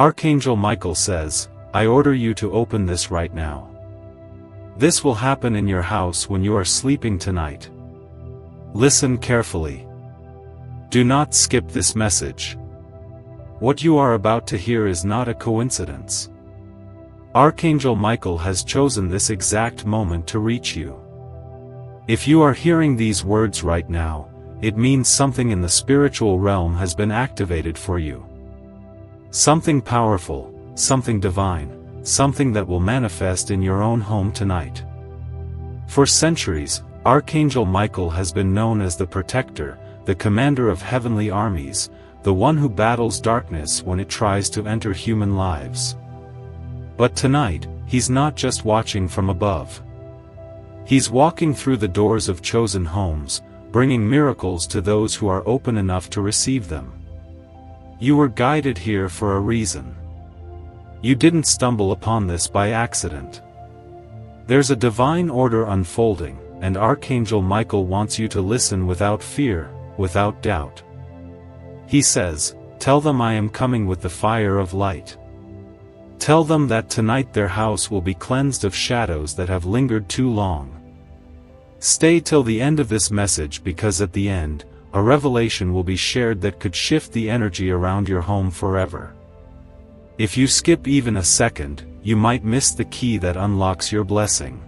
Archangel Michael says, I order you to open this right now. This will happen in your house when you are sleeping tonight. Listen carefully. Do not skip this message. What you are about to hear is not a coincidence. Archangel Michael has chosen this exact moment to reach you. If you are hearing these words right now, it means something in the spiritual realm has been activated for you. Something powerful, something divine, something that will manifest in your own home tonight. For centuries, Archangel Michael has been known as the protector, the commander of heavenly armies, the one who battles darkness when it tries to enter human lives. But tonight, he's not just watching from above. He's walking through the doors of chosen homes, bringing miracles to those who are open enough to receive them. You were guided here for a reason. You didn't stumble upon this by accident. There's a divine order unfolding, and Archangel Michael wants you to listen without fear, without doubt. He says, tell them I am coming with the fire of light. Tell them that tonight their house will be cleansed of shadows that have lingered too long. Stay till the end of this message because at the end, a revelation will be shared that could shift the energy around your home forever. If you skip even a second, you might miss the key that unlocks your blessing.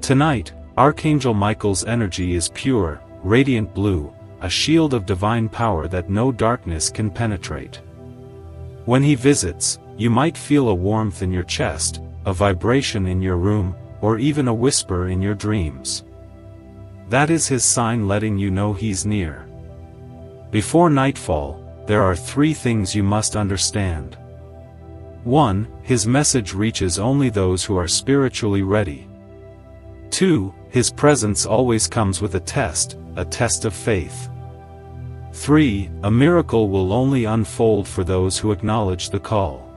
Tonight, Archangel Michael's energy is pure, radiant blue, a shield of divine power that no darkness can penetrate. When he visits, you might feel a warmth in your chest, a vibration in your room, or even a whisper in your dreams. That is his sign letting you know he's near. Before nightfall, there are 3 things you must understand. 1. His message reaches only those who are spiritually ready. 2. His presence always comes with a test of faith. 3. A miracle will only unfold for those who acknowledge the call.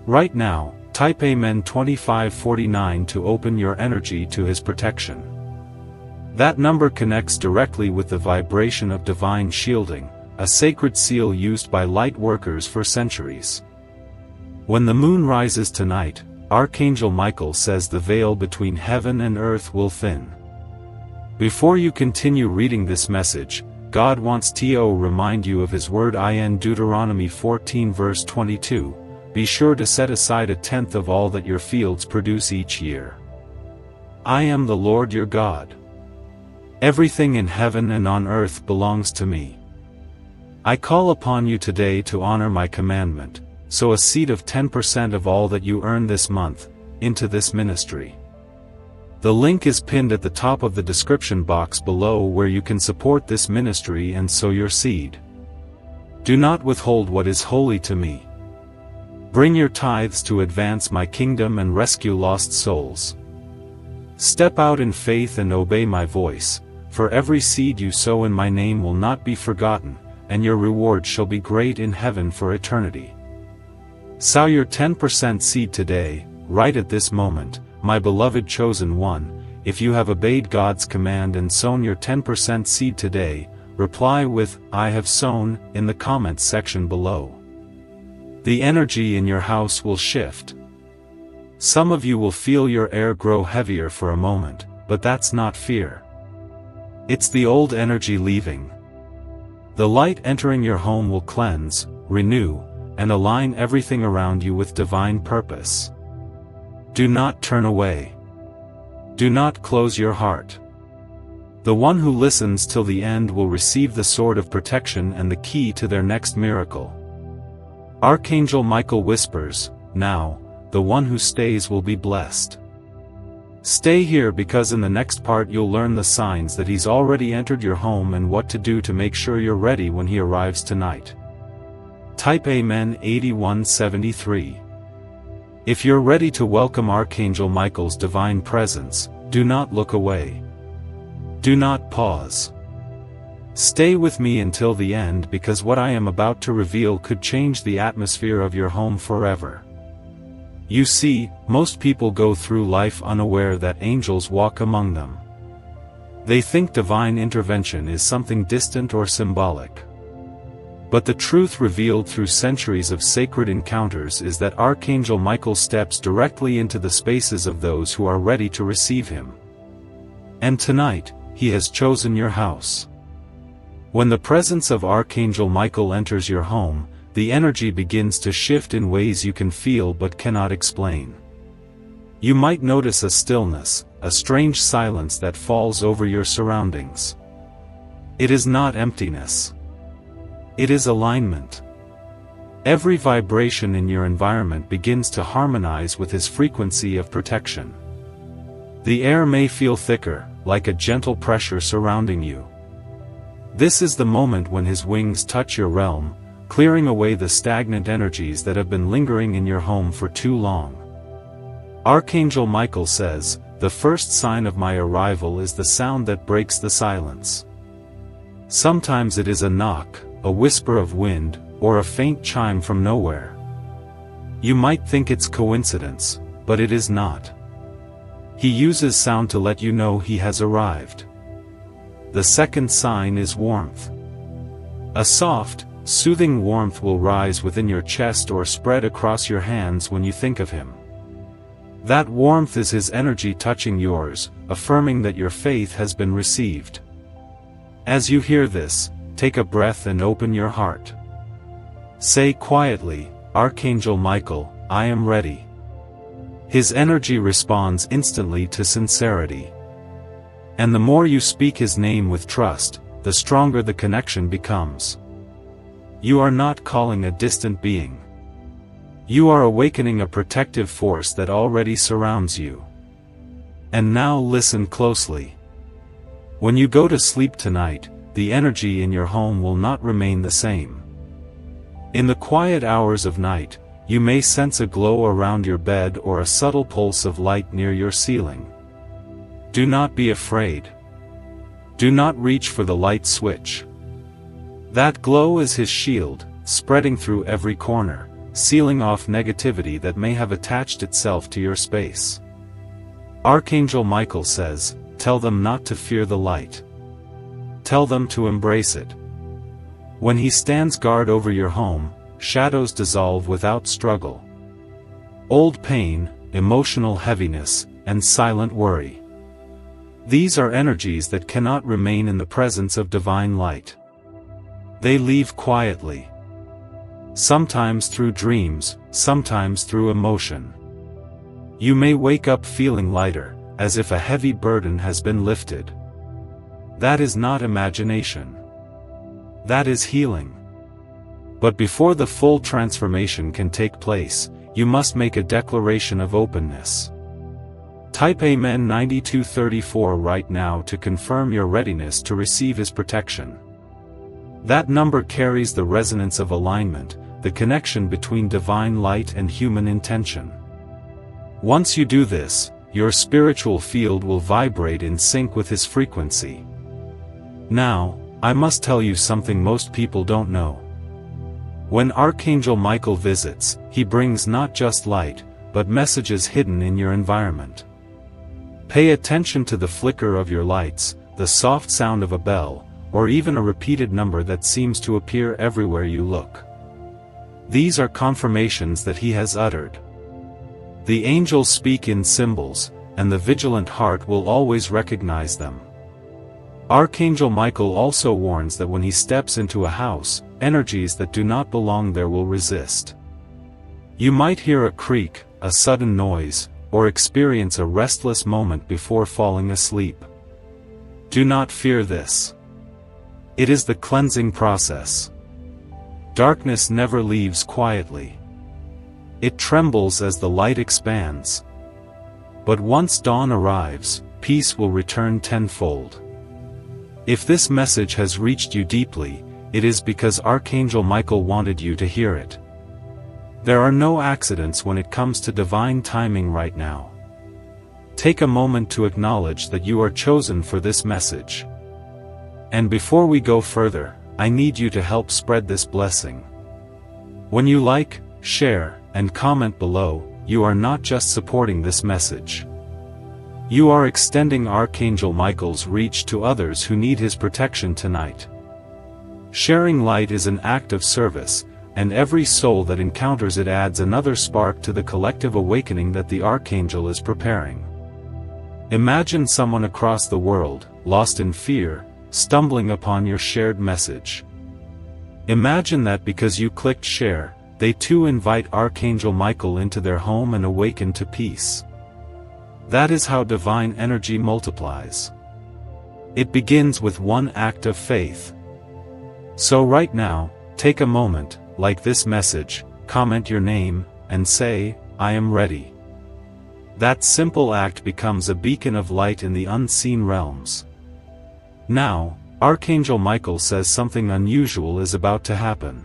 Right now, type Amen 2549 to open your energy to his protection. That number connects directly with the vibration of divine shielding, a sacred seal used by light workers for centuries. When the moon rises tonight, Archangel Michael says the veil between heaven and earth will thin. Before you continue reading this message, God wants to remind you of his word in Deuteronomy 14 verse 22, be sure to set aside 1/10 of all that your fields produce each year. I am the Lord your God. Everything in heaven and on earth belongs to me. I call upon you today to honor my commandment, sow a seed of 10% of all that you earn this month, into this ministry. The link is pinned at the top of the description box below where you can support this ministry and sow your seed. Do not withhold what is holy to me. Bring your tithes to advance my kingdom and rescue lost souls. Step out in faith and obey my voice, for every seed you sow in my name will not be forgotten, and your reward shall be great in heaven for eternity. Sow your 10% seed today, right at this moment, my beloved chosen one. If you have obeyed God's command and sown your 10% seed today, reply with, I have sown, in the comments section below. The energy in your house will shift. Some of you will feel your air grow heavier for a moment, but that's not fear. It's the old energy leaving. The light entering your home will cleanse, renew, and align everything around you with divine purpose. Do not turn away. Do not close your heart. The one who listens till the end will receive the sword of protection and the key to their next miracle. Archangel Michael whispers, now, the one who stays will be blessed. Stay here because in the next part you'll learn the signs that he's already entered your home and what to do to make sure you're ready when he arrives tonight. Type Amen 8173. If you're ready to welcome Archangel Michael's divine presence, do not look away. Do not pause. Stay with me until the end because what I am about to reveal could change the atmosphere of your home forever. You see, most people go through life unaware that angels walk among them. They think divine intervention is something distant or symbolic. But the truth revealed through centuries of sacred encounters is that Archangel Michael steps directly into the spaces of those who are ready to receive him. And tonight, he has chosen your house. When the presence of Archangel Michael enters your home, the energy begins to shift in ways you can feel but cannot explain. You might notice a stillness, a strange silence that falls over your surroundings. It is not emptiness. It is alignment. Every vibration in your environment begins to harmonize with his frequency of protection. The air may feel thicker, like a gentle pressure surrounding you. This is the moment when his wings touch your realm, clearing away the stagnant energies that have been lingering in your home for too long. Archangel Michael says, "The first sign of my arrival is the sound that breaks the silence." Sometimes it is a knock, a whisper of wind, or a faint chime from nowhere. You might think it's coincidence, but it is not. He uses sound to let you know he has arrived. The second sign is warmth. A soft, soothing warmth will rise within your chest or spread across your hands when you think of him. That warmth is his energy touching yours, affirming that your faith has been received. As you hear this, take a breath and open your heart. Say quietly, "Archangel Michael, I am ready." His energy responds instantly to sincerity. And the more you speak his name with trust, the stronger the connection becomes. You are not calling a distant being. You are awakening a protective force that already surrounds you. And now listen closely. When you go to sleep tonight, the energy in your home will not remain the same. In the quiet hours of night, you may sense a glow around your bed or a subtle pulse of light near your ceiling. Do not be afraid. Do not reach for the light switch. That glow is his shield, spreading through every corner, sealing off negativity that may have attached itself to your space. Archangel Michael says, "Tell them not to fear the light. Tell them to embrace it." When he stands guard over your home, shadows dissolve without struggle. Old pain, emotional heaviness, and silent worry. These are energies that cannot remain in the presence of divine light. They leave quietly. Sometimes through dreams, sometimes through emotion. You may wake up feeling lighter, as if a heavy burden has been lifted. That is not imagination. That is healing. But before the full transformation can take place, you must make a declaration of openness. Type Amen 9234 right now to confirm your readiness to receive his protection. That number carries the resonance of alignment, the connection between divine light and human intention. Once you do this, your spiritual field will vibrate in sync with his frequency. Now, I must tell you something most people don't know. When Archangel Michael visits, he brings not just light, but messages hidden in your environment. Pay attention to the flicker of your lights, the soft sound of a bell, or even a repeated number that seems to appear everywhere you look. These are confirmations that he has uttered. The angels speak in symbols, and the vigilant heart will always recognize them. Archangel Michael also warns that when he steps into a house, energies that do not belong there will resist. You might hear a creak, a sudden noise, or experience a restless moment before falling asleep. Do not fear this. It is the cleansing process. Darkness never leaves quietly. It trembles as the light expands. But once dawn arrives, peace will return tenfold. If this message has reached you deeply, it is because Archangel Michael wanted you to hear it. There are no accidents when it comes to divine timing right now. Take a moment to acknowledge that you are chosen for this message. And before we go further, I need you to help spread this blessing. When you like, share, and comment below, you are not just supporting this message. You are extending Archangel Michael's reach to others who need his protection tonight. Sharing light is an act of service, and every soul that encounters it adds another spark to the collective awakening that the Archangel is preparing. Imagine someone across the world, lost in fear, stumbling upon your shared message. Imagine that because you clicked share, they too invite Archangel Michael into their home and awaken to peace. That is how divine energy multiplies. It begins with one act of faith. So right now, take a moment, like this message, comment your name, and say, "I am ready." That simple act becomes a beacon of light in the unseen realms. Now, Archangel Michael says something unusual is about to happen.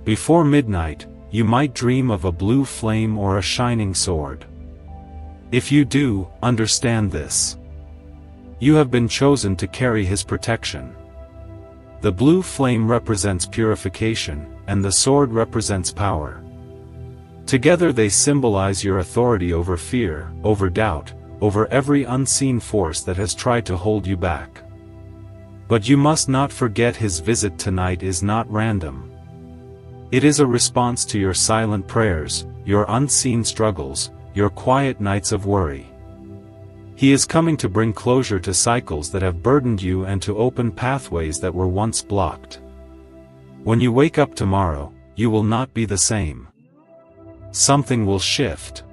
Before midnight, you might dream of a blue flame or a shining sword. If you do, understand this. You have been chosen to carry his protection. The blue flame represents purification, and the sword represents power. Together they symbolize your authority over fear, over doubt, over every unseen force that has tried to hold you back. But you must not forget his visit tonight is not random. It is a response to your silent prayers, your unseen struggles, your quiet nights of worry. He is coming to bring closure to cycles that have burdened you and to open pathways that were once blocked. When you wake up tomorrow, you will not be the same. Something will shift.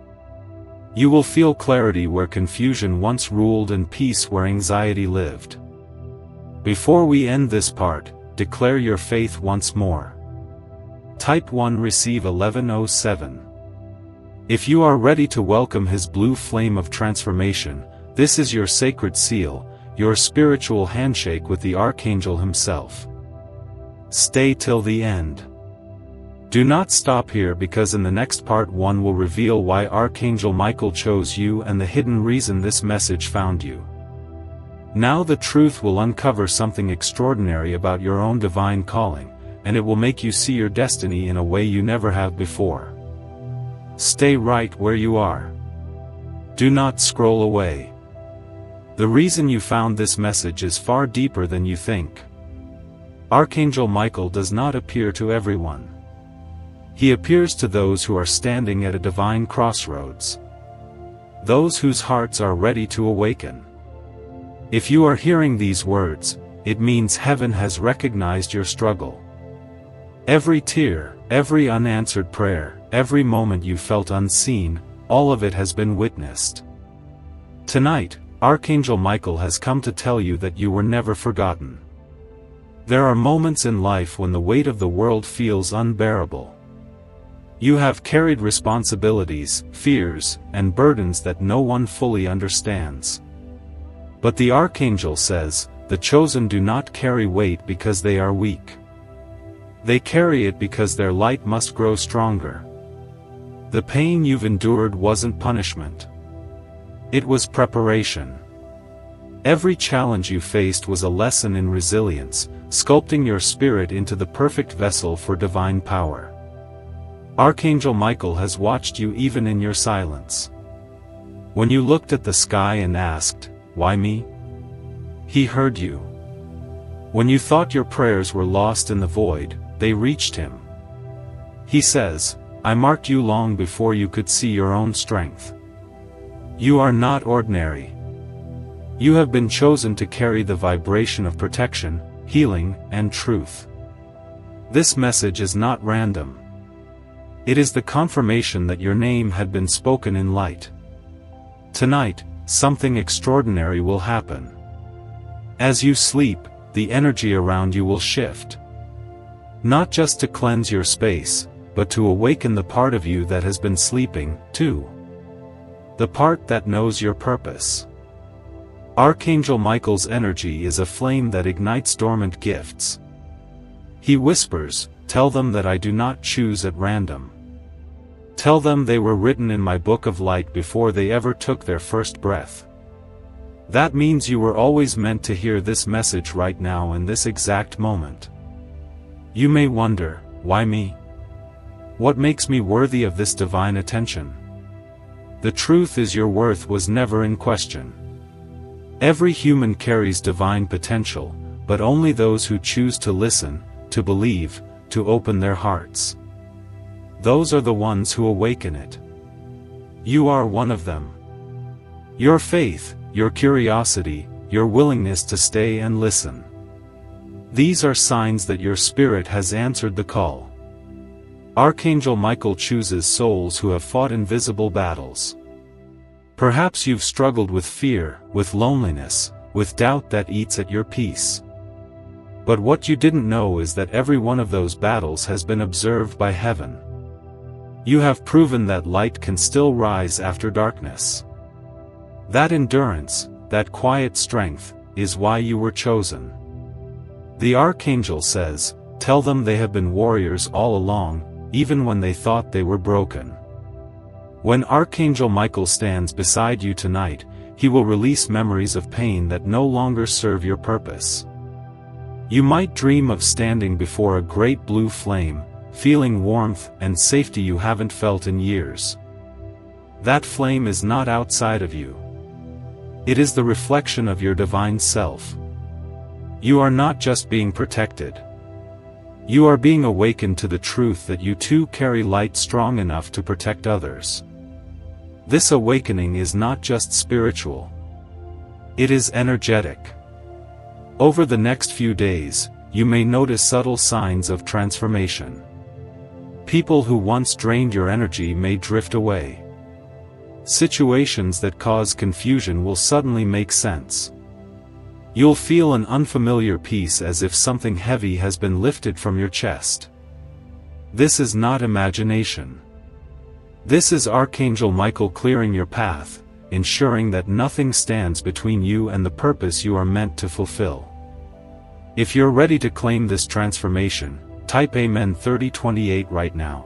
You will feel clarity where confusion once ruled and peace where anxiety lived. Before we end this part, declare your faith once more. Type 1 receive 1107. If you are ready to welcome his blue flame of transformation, this is your sacred seal, your spiritual handshake with the Archangel himself. Stay till the end. Do not stop here because in the next part 1 will reveal why Archangel Michael chose you and the hidden reason this message found you. Now the truth will uncover something extraordinary about your own divine calling, and it will make you see your destiny in a way you never have before. Stay right where you are. Do not scroll away. The reason you found this message is far deeper than you think. Archangel Michael does not appear to everyone. He appears to those who are standing at a divine crossroads. Those whose hearts are ready to awaken. If you are hearing these words, it means heaven has recognized your struggle. Every tear, every unanswered prayer, every moment you felt unseen, all of it has been witnessed. Tonight, Archangel Michael has come to tell you that you were never forgotten. There are moments in life when the weight of the world feels unbearable. You have carried responsibilities, fears, and burdens that no one fully understands. But the Archangel says, the chosen do not carry weight because they are weak. They carry it because their light must grow stronger. The pain you've endured wasn't punishment. It was preparation. Every challenge you faced was a lesson in resilience, sculpting your spirit into the perfect vessel for divine power. Archangel Michael has watched you even in your silence. When you looked at the sky and asked, "Why me?" He heard you. When you thought your prayers were lost in the void, they reached him. He says, "I marked you long before you could see your own strength. You are not ordinary. You have been chosen to carry the vibration of protection, healing, and truth." This message is not random. It is the confirmation that your name had been spoken in light. Tonight, something extraordinary will happen. As you sleep, the energy around you will shift. Not just to cleanse your space, but to awaken the part of you that has been sleeping, too. The part that knows your purpose. Archangel Michael's energy is a flame that ignites dormant gifts. He whispers, "Tell them that I do not choose at random. Tell them they were written in my book of light before they ever took their first breath." That means you were always meant to hear this message right now in this exact moment. You may wonder, why me? What makes me worthy of this divine attention? The truth is your worth was never in question. Every human carries divine potential, but only those who choose to listen, to believe, to open their hearts. Those are the ones who awaken it. You are one of them. Your faith, your curiosity, your willingness to stay and listen. These are signs that your spirit has answered the call. Archangel Michael chooses souls who have fought invisible battles. Perhaps you've struggled with fear, with loneliness, with doubt that eats at your peace. But what you didn't know is that every one of those battles has been observed by heaven. You have proven that light can still rise after darkness. That endurance, that quiet strength, is why you were chosen. The Archangel says, tell them they have been warriors all along, even when they thought they were broken. When Archangel Michael stands beside you tonight, he will release memories of pain that no longer serve your purpose. You might dream of standing before a great blue flame, feeling warmth and safety you haven't felt in years. That flame is not outside of you. It is the reflection of your divine self. You are not just being protected. You are being awakened to the truth that you too carry light strong enough to protect others. This awakening is not just spiritual. It is energetic. Over the next few days, you may notice subtle signs of transformation. People who once drained your energy may drift away. Situations that cause confusion will suddenly make sense. You'll feel an unfamiliar peace as if something heavy has been lifted from your chest. This is not imagination. This is Archangel Michael clearing your path, ensuring that nothing stands between you and the purpose you are meant to fulfill. If you're ready to claim this transformation, type Amen 3028 right now.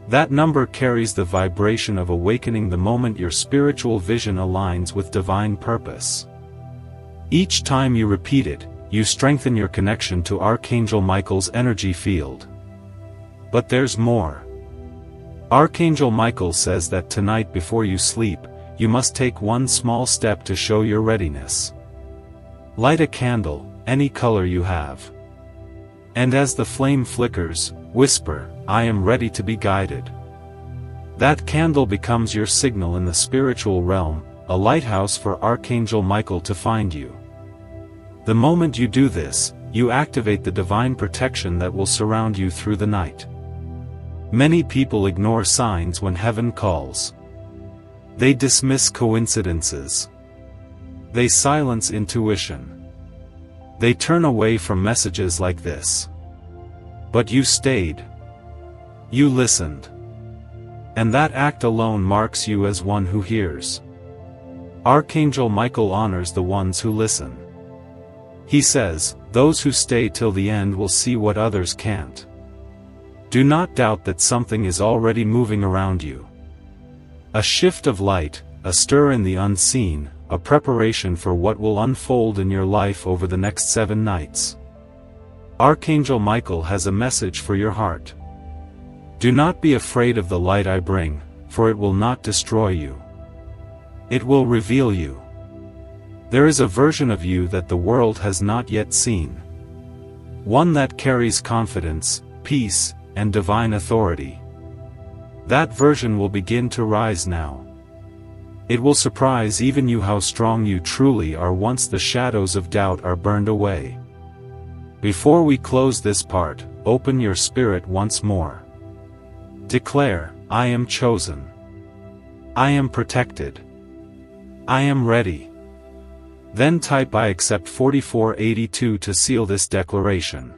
That number carries the vibration of awakening the moment your spiritual vision aligns with divine purpose. Each time you repeat it, you strengthen your connection to Archangel Michael's energy field. But there's more. Archangel Michael says that tonight before you sleep, you must take one small step to show your readiness. Light a candle, any color you have. And as the flame flickers, whisper, I am ready to be guided. That candle becomes your signal in the spiritual realm, a lighthouse for Archangel Michael to find you. The moment you do this, you activate the divine protection that will surround you through the night. Many people ignore signs when heaven calls. They dismiss coincidences. They silence intuition. They turn away from messages like this. But you stayed. You listened. And that act alone marks you as one who hears. Archangel Michael honors the ones who listen. He says, those who stay till the end will see what others can't. Do not doubt that something is already moving around you. A shift of light, a stir in the unseen, a preparation for what will unfold in your life over the next 7 nights. Archangel Michael has a message for your heart. Do not be afraid of the light I bring, for it will not destroy you. It will reveal you. There is a version of you that the world has not yet seen. One that carries confidence, peace, and divine authority. That version will begin to rise now. It will surprise even you how strong you truly are once the shadows of doubt are burned away. Before we close this part, open your spirit once more. Declare, I am chosen. I am protected. I am ready. Then type I accept 4482 to seal this declaration.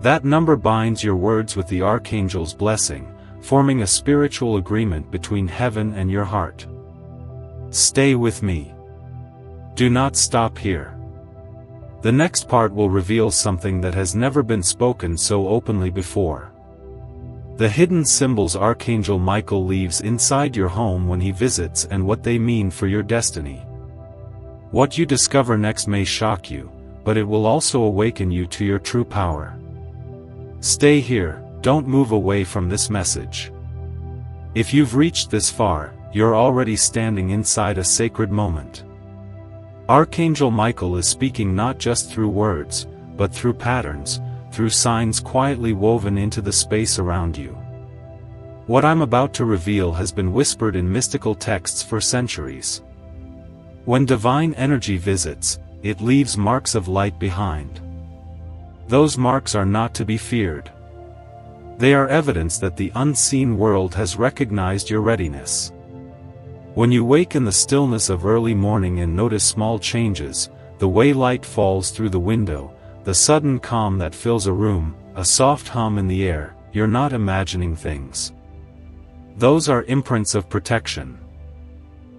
That number binds your words with the Archangel's blessing, forming a spiritual agreement between heaven and your heart. Stay with me. Do not stop here. The next part will reveal something that has never been spoken so openly before. The hidden symbols Archangel Michael leaves inside your home when he visits and what they mean for your destiny. What you discover next may shock you, but it will also awaken you to your true power. Stay here, don't move away from this message. If you've reached this far, you're already standing inside a sacred moment. Archangel Michael is speaking not just through words, but through patterns, through signs quietly woven into the space around you. What I'm about to reveal has been whispered in mystical texts for centuries. When divine energy visits, it leaves marks of light behind. Those marks are not to be feared. They are evidence that the unseen world has recognized your readiness. When you wake in the stillness of early morning and notice small changes, the way light falls through the window, the sudden calm that fills a room, a soft hum in the air, you're not imagining things. Those are imprints of protection.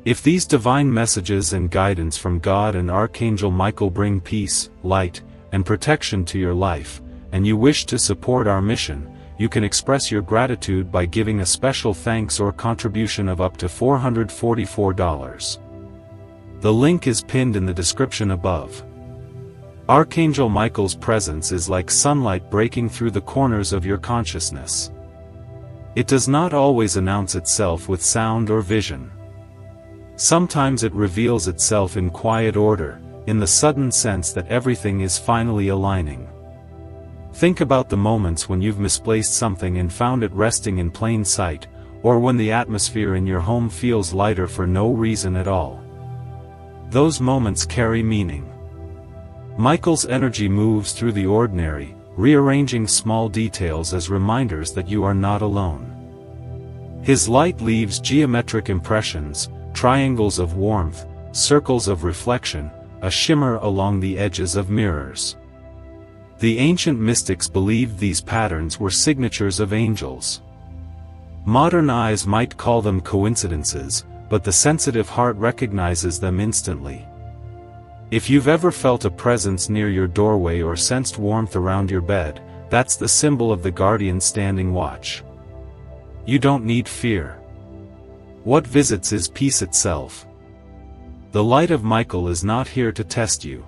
If these divine messages and guidance from God and Archangel Michael bring peace, light, and protection to your life, and you wish to support our mission, you can express your gratitude by giving a special thanks or contribution of up to $444. The link is pinned in the description above. Archangel Michael's presence is like sunlight breaking through the corners of your consciousness. It does not always announce itself with sound or vision. Sometimes it reveals itself in quiet order, in the sudden sense that everything is finally aligning. Think about the moments when you've misplaced something and found it resting in plain sight, or when the atmosphere in your home feels lighter for no reason at all. Those moments carry meaning. Michael's energy moves through the ordinary, rearranging small details as reminders that you are not alone. His light leaves geometric impressions, triangles of warmth, circles of reflection, a shimmer along the edges of mirrors. The ancient mystics believed these patterns were signatures of angels. Modern eyes might call them coincidences, but the sensitive heart recognizes them instantly. If you've ever felt a presence near your doorway or sensed warmth around your bed, that's the symbol of the guardian standing watch. You don't need fear. What visits is peace itself. The light of Michael is not here to test you.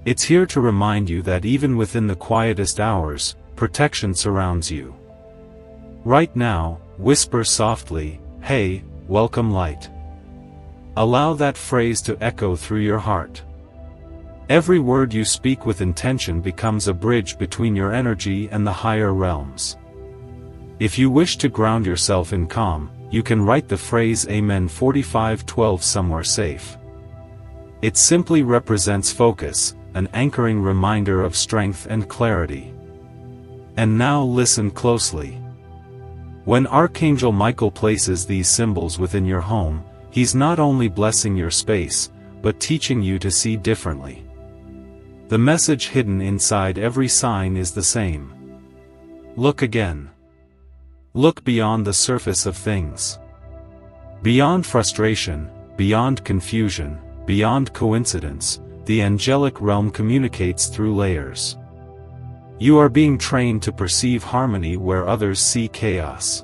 It's here to remind you that even within the quietest hours, protection surrounds you. Right now, whisper softly, "Hey, welcome light." Allow that phrase to echo through your heart. Every word you speak with intention becomes a bridge between your energy and the higher realms. If you wish to ground yourself in calm, you can write the phrase Amen 4512 somewhere safe. It simply represents focus, an anchoring reminder of strength and clarity. And now listen closely. When Archangel Michael places these symbols within your home, he's not only blessing your space, but teaching you to see differently. The message hidden inside every sign is the same. Look again. Look beyond the surface of things. Beyond frustration, beyond confusion, beyond coincidence, the angelic realm communicates through layers. You are being trained to perceive harmony where others see chaos.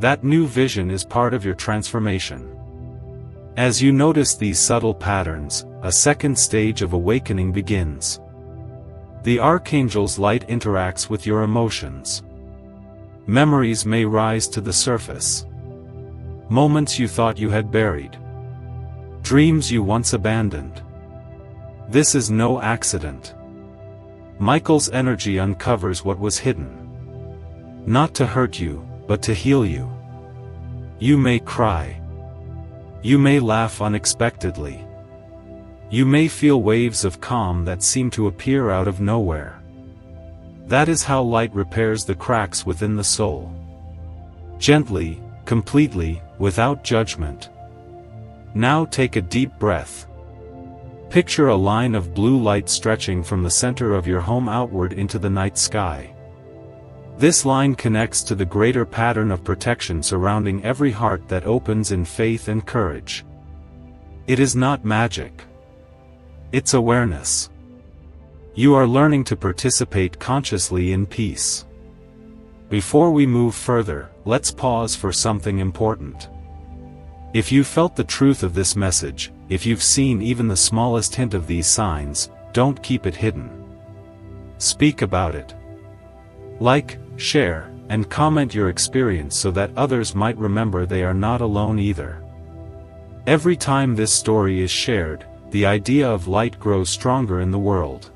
That new vision is part of your transformation. As you notice these subtle patterns, a second stage of awakening begins. The Archangel's light interacts with your emotions. Memories may rise to the surface. Moments you thought you had buried. Dreams you once abandoned. This is no accident. Michael's energy uncovers what was hidden. Not to hurt you, but to heal you. You may cry. You may laugh unexpectedly. You may feel waves of calm that seem to appear out of nowhere. That is how light repairs the cracks within the soul. Gently, completely, without judgment. Now take a deep breath. Picture a line of blue light stretching from the center of your home outward into the night sky. This line connects to the greater pattern of protection surrounding every heart that opens in faith and courage. It is not magic. It's awareness. You are learning to participate consciously in peace. Before we move further, let's pause for something important. If you felt the truth of this message, if you've seen even the smallest hint of these signs, don't keep it hidden. Speak about it. Like, share, and comment your experience so that others might remember they are not alone either. Every time this story is shared, the idea of light grows stronger in the world.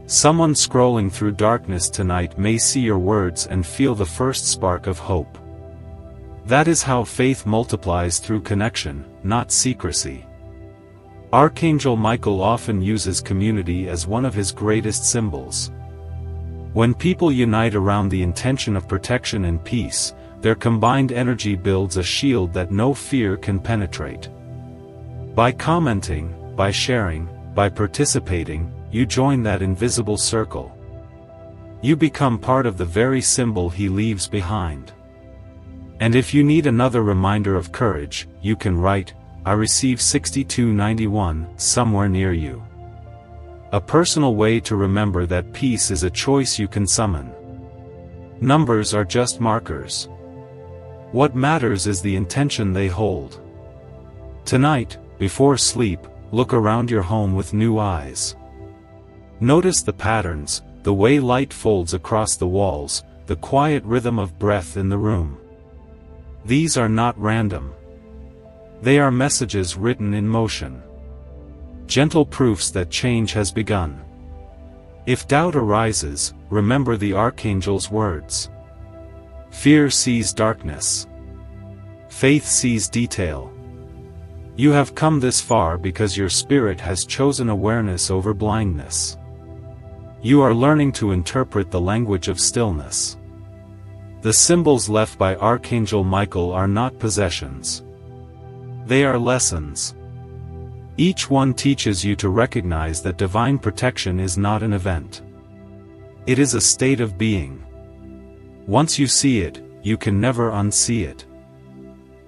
Someone scrolling through darkness tonight may see your words and feel the first spark of hope. That is how faith multiplies through connection, not secrecy. Archangel Michael often uses community as one of his greatest symbols. When people unite around the intention of protection and peace, their combined energy builds a shield that no fear can penetrate. By commenting, by sharing, by participating, you join that invisible circle. You become part of the very symbol he leaves behind. And if you need another reminder of courage, you can write, "I receive 6291, somewhere near you." A personal way to remember that peace is a choice you can summon. Numbers are just markers. What matters is the intention they hold. Tonight, before sleep, look around your home with new eyes. Notice the patterns, the way light folds across the walls, the quiet rhythm of breath in the room. These are not random. They are messages written in motion. Gentle proofs that change has begun. If doubt arises, remember the Archangel's words. Fear sees darkness. Faith sees detail. You have come this far because your spirit has chosen awareness over blindness. You are learning to interpret the language of stillness. The symbols left by Archangel Michael are not possessions. They are lessons. Each one teaches you to recognize that divine protection is not an event. It is a state of being. Once you see it, you can never unsee it.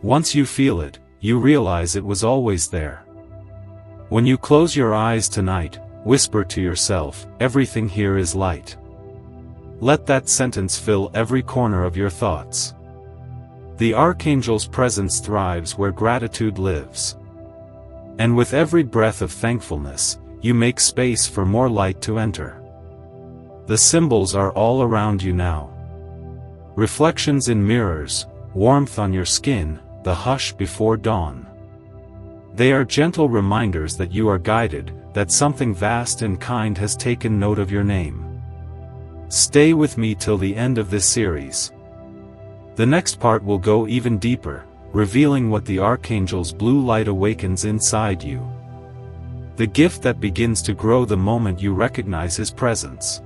Once you feel it, you realize it was always there. When you close your eyes tonight, whisper to yourself, "Everything here is light." Let that sentence fill every corner of your thoughts. The Archangel's presence thrives where gratitude lives. And with every breath of thankfulness, you make space for more light to enter. The symbols are all around you now. Reflections in mirrors, warmth on your skin, the hush before dawn. They are gentle reminders that you are guided, that something vast and kind has taken note of your name. Stay with me till the end of this series. The next part will go even deeper, revealing what the Archangel's blue light awakens inside you. The gift that begins to grow the moment you recognize his presence.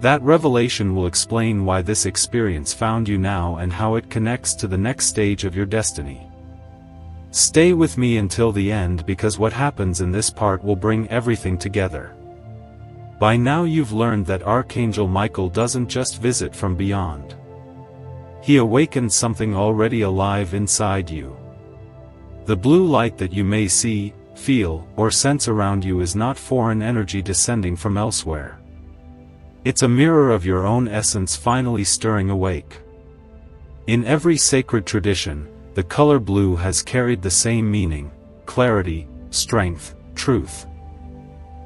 That revelation will explain why this experience found you now and how it connects to the next stage of your destiny. Stay with me until the end because what happens in this part will bring everything together. By now you've learned that Archangel Michael doesn't just visit from beyond. He awakens something already alive inside you. The blue light that you may see, feel, or sense around you is not foreign energy descending from elsewhere. It's a mirror of your own essence finally stirring awake. In every sacred tradition, the color blue has carried the same meaning: clarity, strength, truth.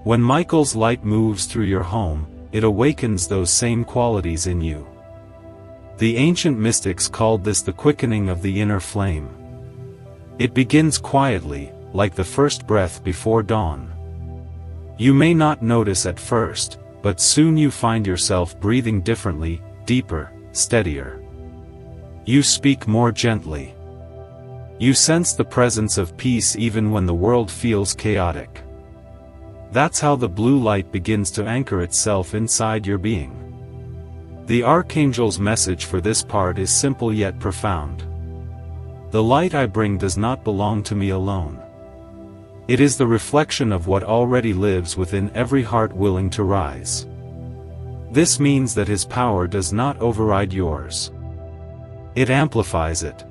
When Michael's light moves through your home, it awakens those same qualities in you. The ancient mystics called this the quickening of the inner flame. It begins quietly, like the first breath before dawn. You may not notice at first, but soon you find yourself breathing differently, deeper, steadier. You speak more gently. You sense the presence of peace even when the world feels chaotic. That's how the blue light begins to anchor itself inside your being. The Archangel's message for this part is simple yet profound. The light I bring does not belong to me alone. It is the reflection of what already lives within every heart willing to rise. This means that his power does not override yours. It amplifies it.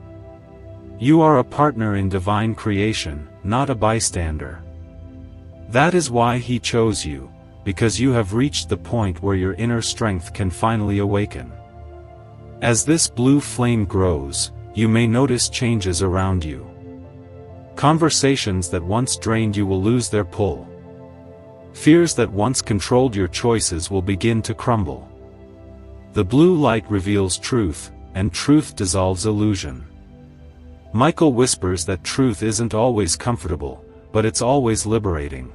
You are a partner in divine creation, not a bystander. That is why he chose you, because you have reached the point where your inner strength can finally awaken. As this blue flame grows, you may notice changes around you. Conversations that once drained you will lose their pull. Fears that once controlled your choices will begin to crumble. The blue light reveals truth, and truth dissolves illusion. Michael whispers that truth isn't always comfortable, but it's always liberating.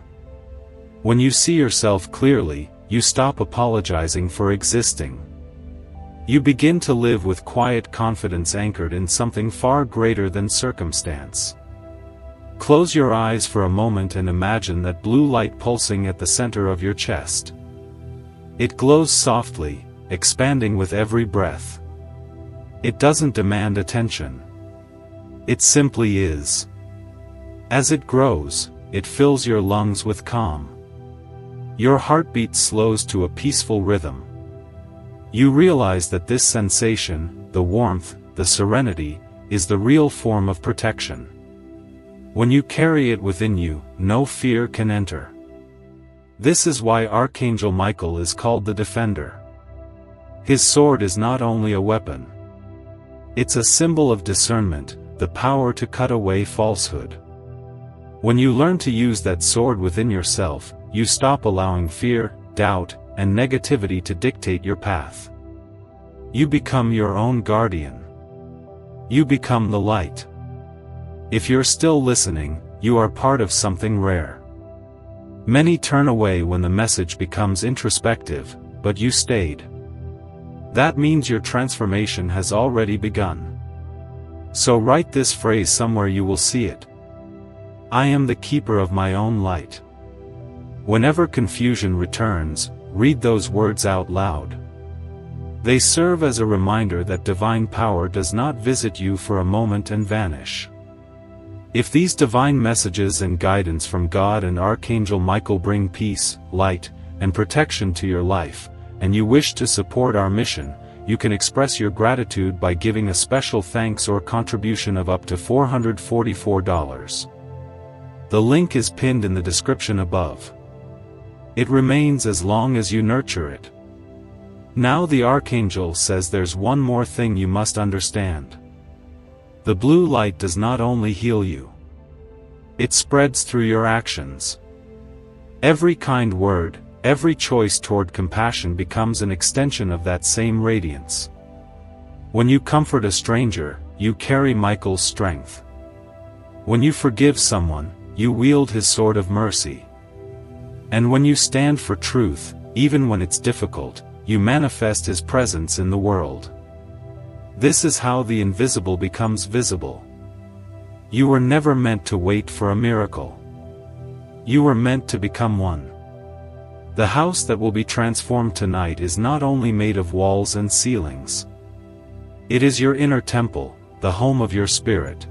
When you see yourself clearly, you stop apologizing for existing. You begin to live with quiet confidence anchored in something far greater than circumstance. Close your eyes for a moment and imagine that blue light pulsing at the center of your chest. It glows softly, expanding with every breath. It doesn't demand attention. It simply is. As it grows, it fills your lungs with calm. Your heartbeat slows to a peaceful rhythm. You realize that this sensation, the warmth, the serenity, is the real form of protection. When you carry it within you, no fear can enter. This is why Archangel Michael is called the Defender. His sword is not only a weapon. It's a symbol of discernment, the power to cut away falsehood. When you learn to use that sword within yourself, you stop allowing fear, doubt, and negativity to dictate your path. You become your own guardian. You become the light. If you're still listening, you are part of something rare. Many turn away when the message becomes introspective, but you stayed. That means your transformation has already begun. So write this phrase somewhere you will see it. I am the keeper of my own light. Whenever confusion returns, read those words out loud. They serve as a reminder that divine power does not visit you for a moment and vanish. If these divine messages and guidance from God and Archangel Michael bring peace, light, and protection to your life, and you wish to support our mission, you can express your gratitude by giving a special thanks or contribution of up to $444. The link is pinned in the description above. It remains as long as you nurture it. Now the Archangel says there's one more thing you must understand. The blue light does not only heal you. It spreads through your actions. Every kind word, every choice toward compassion becomes an extension of that same radiance. When you comfort a stranger, you carry Michael's strength. When you forgive someone, you wield his sword of mercy. And when you stand for truth, even when it's difficult, you manifest his presence in the world. This is how the invisible becomes visible. You were never meant to wait for a miracle. You were meant to become one. The house that will be transformed tonight is not only made of walls and ceilings. It is your inner temple, the home of your spirit.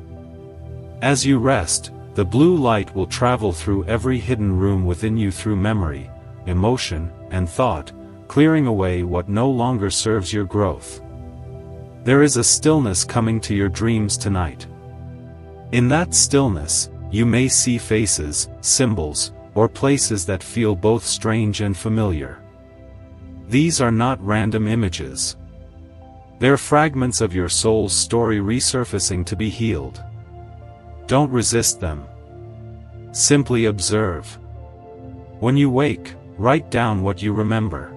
As you rest, the blue light will travel through every hidden room within you through memory, emotion, and thought, clearing away what no longer serves your growth. There is a stillness coming to your dreams tonight. In that stillness, you may see faces, symbols, or places that feel both strange and familiar. These are not random images. They're fragments of your soul's story resurfacing to be healed. Don't resist them. Simply observe. When you wake, write down what you remember.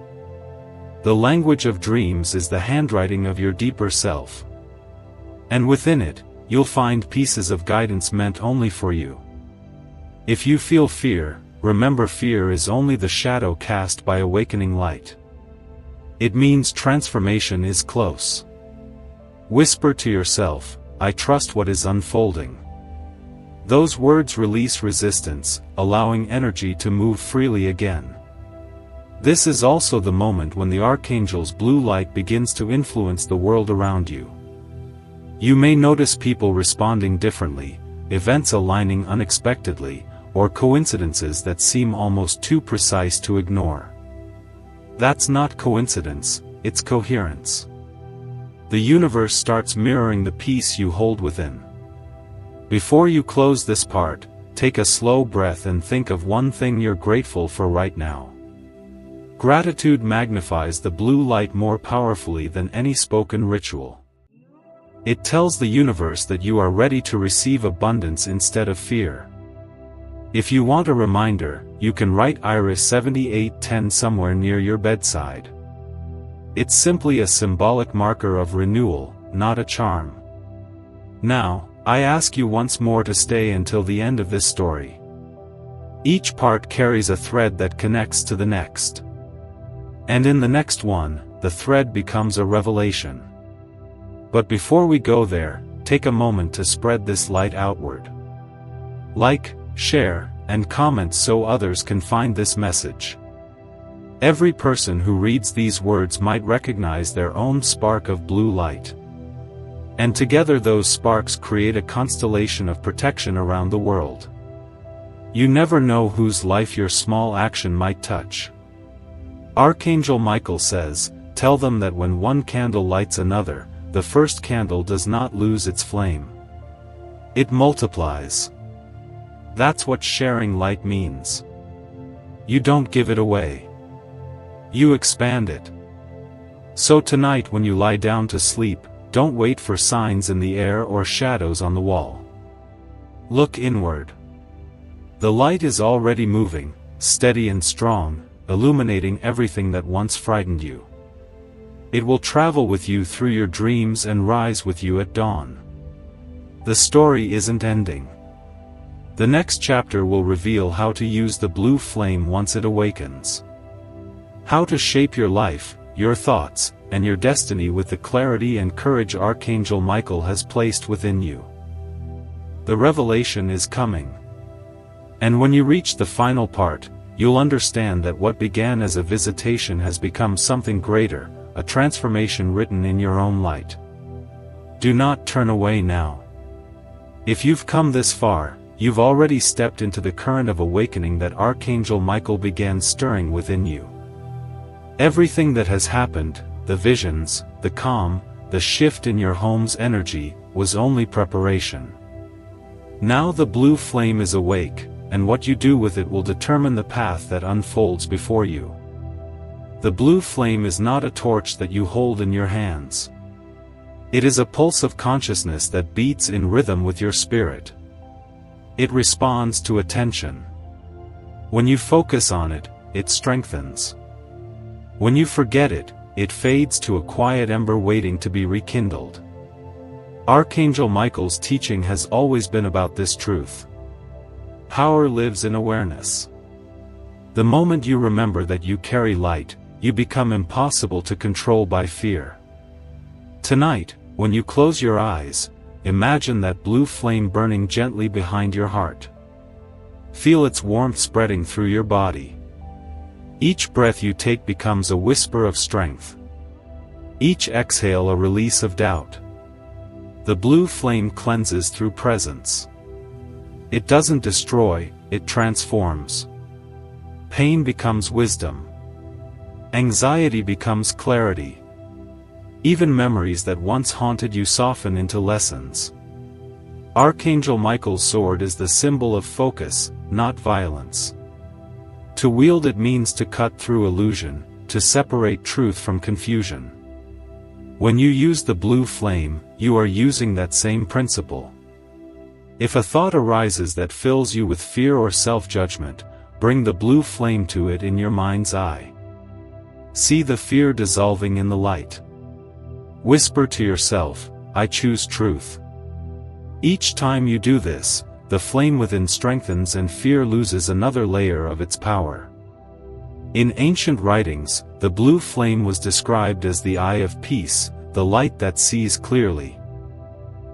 The language of dreams is the handwriting of your deeper self. And within it, you'll find pieces of guidance meant only for you. If you feel fear, remember fear is only the shadow cast by awakening light. It means transformation is close. Whisper to yourself, I trust what is unfolding. Those words release resistance, allowing energy to move freely again. This is also the moment when the Archangel's blue light begins to influence the world around you. You may notice people responding differently, events aligning unexpectedly, or coincidences that seem almost too precise to ignore. That's not coincidence, it's coherence. The universe starts mirroring the peace you hold within. Before you close this part, take a slow breath and think of one thing you're grateful for right now. Gratitude magnifies the blue light more powerfully than any spoken ritual. It tells the universe that you are ready to receive abundance instead of fear. If you want a reminder, you can write Iris 7810 somewhere near your bedside. It's simply a symbolic marker of renewal, not a charm. Now, I ask you once more to stay until the end of this story. Each part carries a thread that connects to the next. And in the next one, the thread becomes a revelation. But before we go there, take a moment to spread this light outward. Like, share, and comment so others can find this message. Every person who reads these words might recognize their own spark of blue light. And together those sparks create a constellation of protection around the world. You never know whose life your small action might touch. Archangel Michael says, "Tell them that when one candle lights another, the first candle does not lose its flame. It multiplies." That's what sharing light means. You don't give it away. You expand it. So tonight when you lie down to sleep, don't wait for signs in the air or shadows on the wall. Look inward. The light is already moving, steady and strong, illuminating everything that once frightened you. It will travel with you through your dreams and rise with you at dawn. The story isn't ending. The next chapter will reveal how to use the blue flame once it awakens. How to shape your life, your thoughts, and your destiny with the clarity and courage Archangel Michael has placed within you. The revelation is coming. And when you reach the final part, you'll understand that what began as a visitation has become something greater, a transformation written in your own light. Do not turn away now. If you've come this far, you've already stepped into the current of awakening that Archangel Michael began stirring within you. Everything that has happened, the visions, the calm, the shift in your home's energy, was only preparation. Now the blue flame is awake, and what you do with it will determine the path that unfolds before you. The blue flame is not a torch that you hold in your hands. It is a pulse of consciousness that beats in rhythm with your spirit. It responds to attention. When you focus on it, it strengthens. When you forget it, it fades to a quiet ember waiting to be rekindled. Archangel Michael's teaching has always been about this truth. Power lives in awareness. The moment you remember that you carry light, you become impossible to control by fear. Tonight, when you close your eyes, imagine that blue flame burning gently behind your heart. Feel its warmth spreading through your body. Each breath you take becomes a whisper of strength. Each exhale a release of doubt. The blue flame cleanses through presence. It doesn't destroy, it transforms. Pain becomes wisdom. Anxiety becomes clarity. Even memories that once haunted you soften into lessons. Archangel Michael's sword is the symbol of focus, not violence. To wield it means to cut through illusion, to separate truth from confusion. When you use the blue flame, you are using that same principle. If a thought arises that fills you with fear or self-judgment, bring the blue flame to it in your mind's eye. See the fear dissolving in the light. Whisper to yourself, "I choose truth." Each time you do this, the flame within strengthens and fear loses another layer of its power. In ancient writings, the blue flame was described as the eye of peace, the light that sees clearly.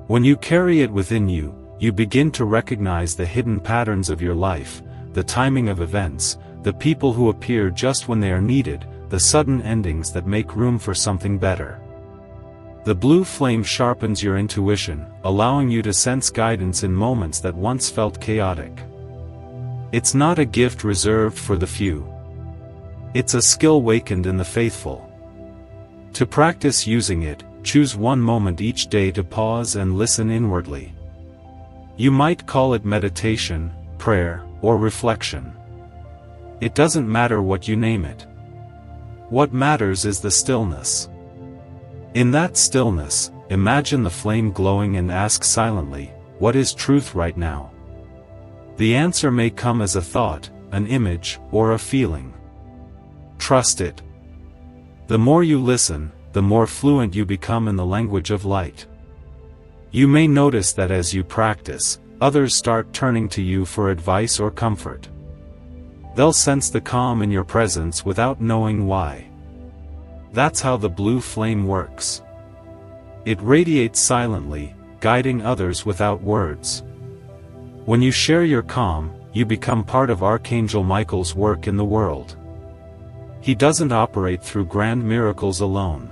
When you carry it within you, you begin to recognize the hidden patterns of your life, the timing of events, the people who appear just when they are needed, the sudden endings that make room for something better. The blue flame sharpens your intuition, allowing you to sense guidance in moments that once felt chaotic. It's not a gift reserved for the few. It's a skill wakened in the faithful. To practice using it, choose one moment each day to pause and listen inwardly. You might call it meditation, prayer, or reflection. It doesn't matter what you name it. What matters is the stillness. In that stillness, imagine the flame glowing and ask silently, "What is truth right now?" The answer may come as a thought, an image, or a feeling. Trust it. The more you listen, the more fluent you become in the language of light. You may notice that as you practice, others start turning to you for advice or comfort. They'll sense the calm in your presence without knowing why. That's how the blue flame works. It radiates silently, guiding others without words. When you share your calm, you become part of Archangel Michael's work in the world. He doesn't operate through grand miracles alone.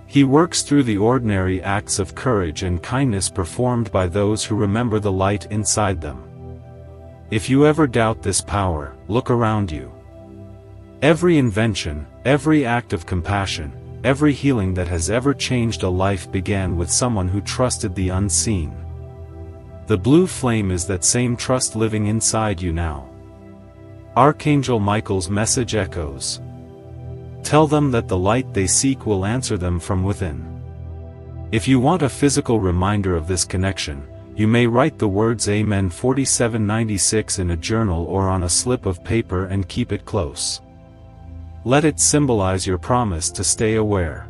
He works through the ordinary acts of courage and kindness performed by those who remember the light inside them. If you ever doubt this power, look around you. Every invention, every act of compassion, every healing that has ever changed a life began with someone who trusted the unseen. The blue flame is that same trust living inside you now. Archangel Michael's message echoes. Tell them that the light they seek will answer them from within. If you want a physical reminder of this connection, you may write the words Amen 4796 in a journal or on a slip of paper and keep it close. Let it symbolize your promise to stay aware.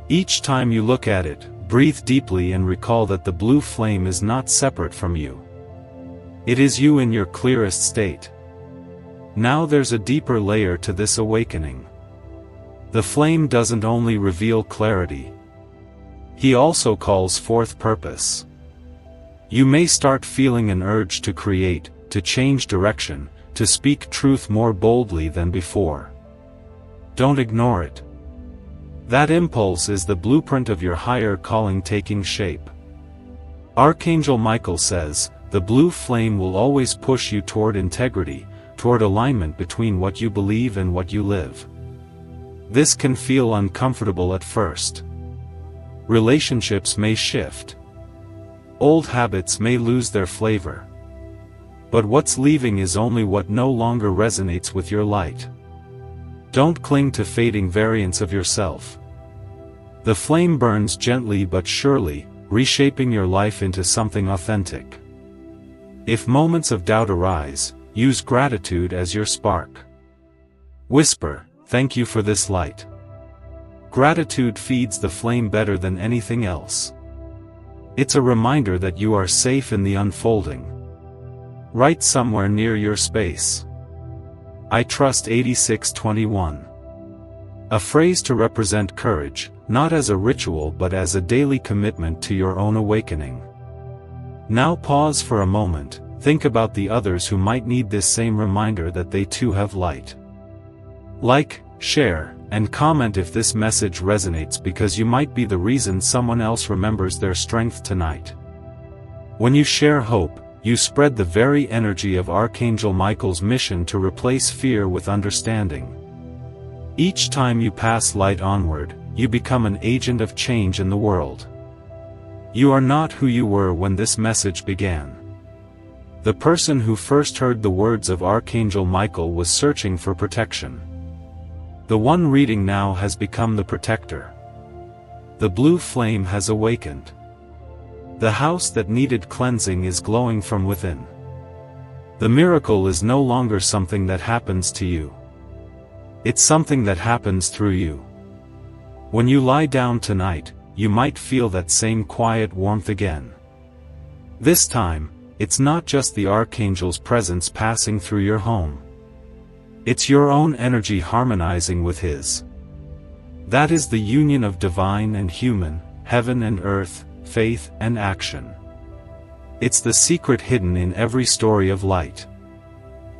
Each time you look at it, breathe deeply and recall that the blue flame is not separate from you. It is you in your clearest state. Now there's a deeper layer to this awakening. The flame doesn't only reveal clarity. He also calls forth purpose. You may start feeling an urge to create, to change direction, to speak truth more boldly than before. Don't ignore it. That impulse is the blueprint of your higher calling taking shape. Archangel Michael says, the blue flame will always push you toward integrity, toward alignment between what you believe and what you live. This can feel uncomfortable at first. Relationships may shift. Old habits may lose their flavor. But what's leaving is only what no longer resonates with your light. Don't cling to fading variants of yourself. The flame burns gently but surely, reshaping your life into something authentic. If moments of doubt arise, use gratitude as your spark. Whisper, "Thank you for this light." Gratitude feeds the flame better than anything else. It's a reminder that you are safe in the unfolding. Write somewhere near your space. I trust 8621. A phrase to represent courage, not as a ritual but as a daily commitment to your own awakening. Now pause for a moment, think about the others who might need this same reminder that they too have light. Like, share, and comment if this message resonates, because you might be the reason someone else remembers their strength tonight. When you share hope, you spread the very energy of Archangel Michael's mission to replace fear with understanding. Each time you pass light onward, you become an agent of change in the world. You are not who you were when this message began. The person who first heard the words of Archangel Michael was searching for protection. The one reading now has become the protector. The blue flame has awakened. The house that needed cleansing is glowing from within. The miracle is no longer something that happens to you. It's something that happens through you. When you lie down tonight, you might feel that same quiet warmth again. This time, it's not just the Archangel's presence passing through your home. It's your own energy harmonizing with his. That is the union of divine and human, heaven and earth, faith and action. It's the secret hidden in every story of light.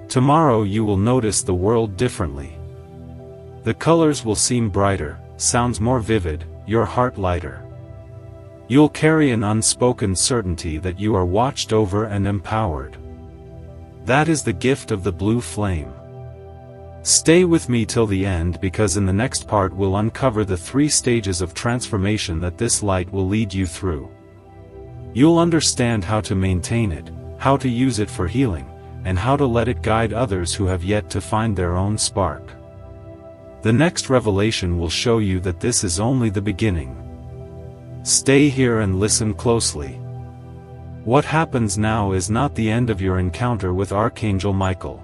Tomorrow you will notice the world differently. The colors will seem brighter, sounds more vivid, your heart lighter. You'll carry an unspoken certainty that you are watched over and empowered. That is the gift of the blue flame. Stay with me till the end, because in the next part we'll uncover the 3 stages of transformation that this light will lead you through. You'll understand how to maintain it, how to use it for healing, and how to let it guide others who have yet to find their own spark. The next revelation will show you that this is only the beginning. Stay here and listen closely. What happens now is not the end of your encounter with Archangel Michael.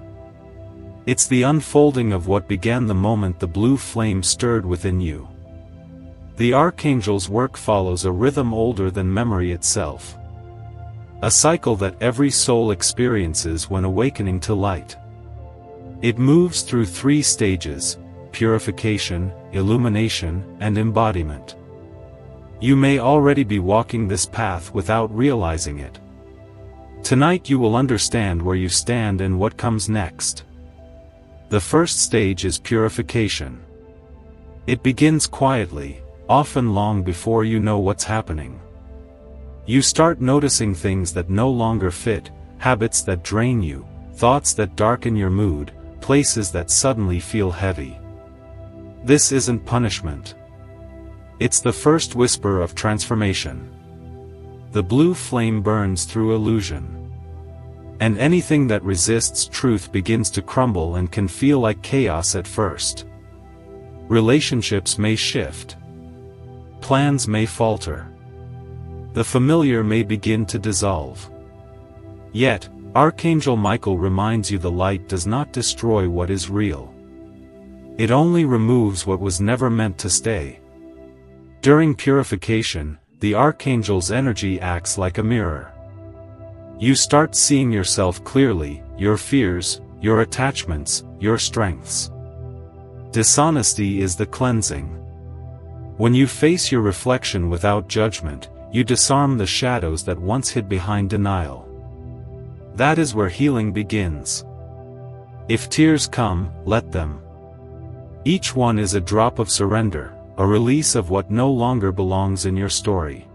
It's the unfolding of what began the moment the blue flame stirred within you. The Archangel's work follows a rhythm older than memory itself. A cycle that every soul experiences when awakening to light. It moves through 3 stages: purification, illumination, and embodiment. You may already be walking this path without realizing it. Tonight you will understand where you stand and what comes next. The first stage is purification. It begins quietly, often long before you know what's happening. You start noticing things that no longer fit, habits that drain you, thoughts that darken your mood, places that suddenly feel heavy. This isn't punishment. It's the first whisper of transformation. The blue flame burns through illusion. And anything that resists truth begins to crumble and can feel like chaos at first. Relationships may shift. Plans may falter. The familiar may begin to dissolve. Yet, Archangel Michael reminds you the light does not destroy what is real. It only removes what was never meant to stay. During purification, the Archangel's energy acts like a mirror. You start seeing yourself clearly, your fears, your attachments, your strengths. Dishonesty is the cleansing. When you face your reflection without judgment, you disarm the shadows that once hid behind denial. That is where healing begins. If tears come, let them. Each one is a drop of surrender, a release of what no longer belongs in your story.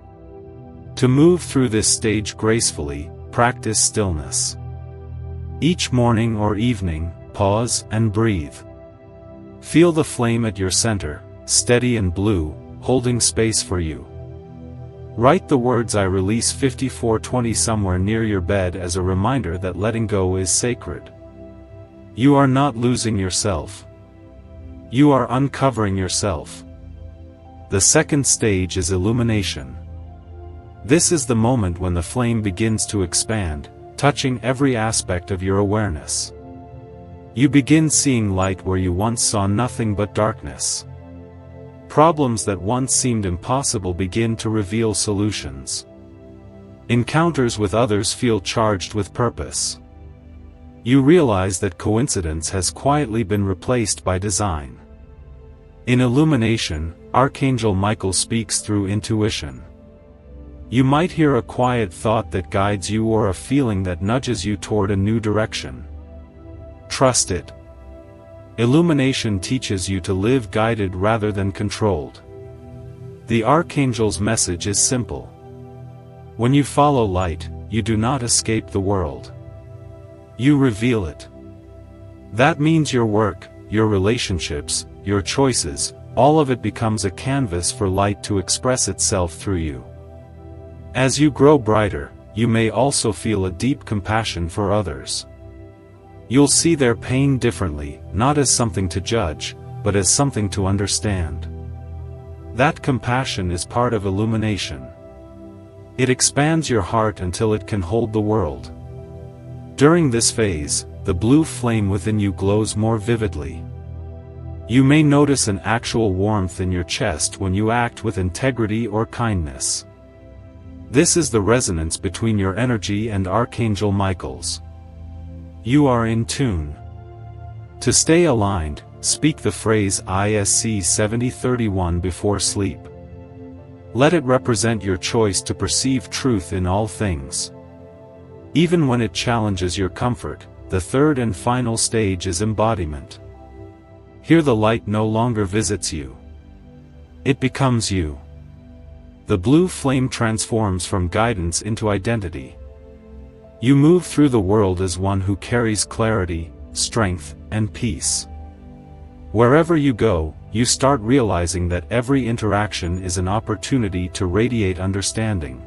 To move through this stage gracefully, practice stillness. Each morning or evening, pause and breathe. Feel the flame at your center, steady and blue, holding space for you. Write the words "I release 5420" somewhere near your bed as a reminder that letting go is sacred. You are not losing yourself. You are uncovering yourself. The second stage is illumination. This is the moment when the flame begins to expand, touching every aspect of your awareness. You begin seeing light where you once saw nothing but darkness. Problems that once seemed impossible begin to reveal solutions. Encounters with others feel charged with purpose. You realize that coincidence has quietly been replaced by design. In illumination, Archangel Michael speaks through intuition. You might hear a quiet thought that guides you or a feeling that nudges you toward a new direction. Trust it. Illumination teaches you to live guided rather than controlled. The Archangel's message is simple. When you follow light, you do not escape the world. You reveal it. That means your work, your relationships, your choices, all of it becomes a canvas for light to express itself through you. As you grow brighter, you may also feel a deep compassion for others. You'll see their pain differently, not as something to judge, but as something to understand. That compassion is part of illumination. It expands your heart until it can hold the world. During this phase, the blue flame within you glows more vividly. You may notice an actual warmth in your chest when you act with integrity or kindness. This is the resonance between your energy and Archangel Michael's. You are in tune. To stay aligned, speak the phrase ISC 7031 before sleep. Let it represent your choice to perceive truth in all things. Even when it challenges your comfort, the third and final stage is embodiment. Here the light no longer visits you. It becomes you. The blue flame transforms from guidance into identity. You move through the world as one who carries clarity, strength, and peace. Wherever you go, you start realizing that every interaction is an opportunity to radiate understanding.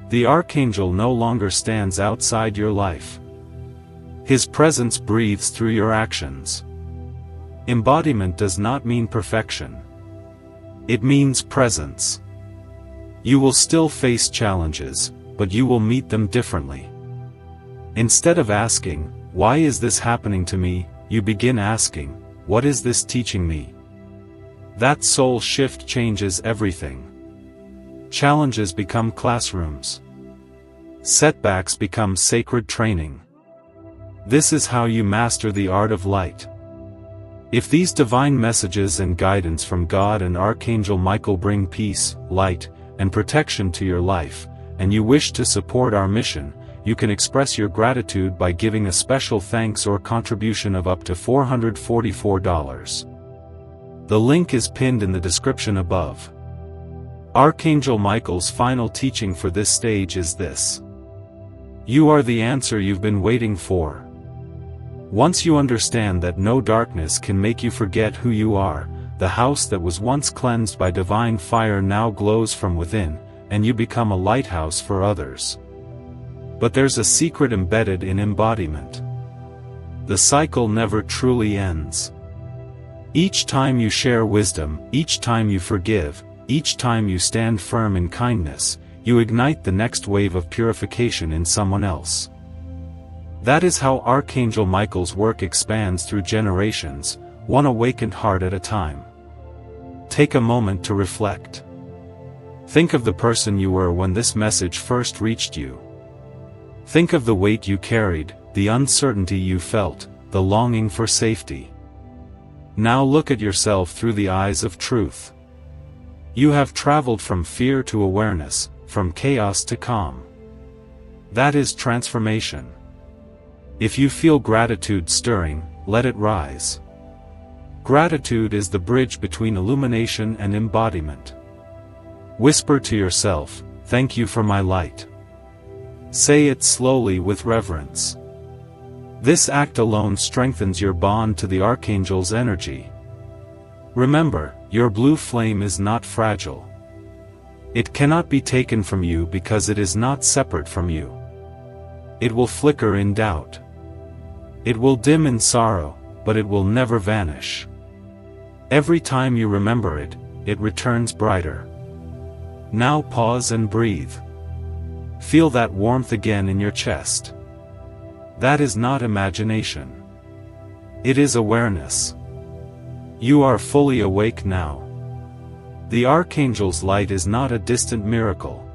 The Archangel no longer stands outside your life. His presence breathes through your actions. Embodiment does not mean perfection. It means presence. You will still face challenges, but you will meet them differently. Instead of asking, "Why is this happening to me?" you begin asking, "What is this teaching me?" That soul shift changes everything. Challenges become classrooms. Setbacks become sacred training. This is how you master the art of light. If these divine messages and guidance from God and Archangel Michael bring peace, light, and protection to your life, and you wish to support our mission, you can express your gratitude by giving a special thanks or contribution of up to $444. The link is pinned in the description above. Archangel Michael's final teaching for this stage is this: you are the answer you've been waiting for. Once you understand that no darkness can make you forget who you are, the house that was once cleansed by divine fire now glows from within, and you become a lighthouse for others. But there's a secret embedded in embodiment. The cycle never truly ends. Each time you share wisdom, each time you forgive, each time you stand firm in kindness, you ignite the next wave of purification in someone else. That is how Archangel Michael's work expands through generations, one awakened heart at a time. Take a moment to reflect. Think of the person you were when this message first reached you. Think of the weight you carried, the uncertainty you felt, the longing for safety. Now look at yourself through the eyes of truth. You have traveled from fear to awareness, from chaos to calm. That is transformation. If you feel gratitude stirring, let it rise. Gratitude is the bridge between illumination and embodiment. Whisper to yourself, "Thank you for my light." Say it slowly with reverence. This act alone strengthens your bond to the Archangel's energy. Remember, your blue flame is not fragile. It cannot be taken from you because it is not separate from you. It will flicker in doubt. It will dim in sorrow, but it will never vanish. Every time you remember it, it returns brighter. Now pause and breathe. Feel that warmth again in your chest. That is not imagination. It is awareness. You are fully awake now. The Archangel's light is not a distant miracle.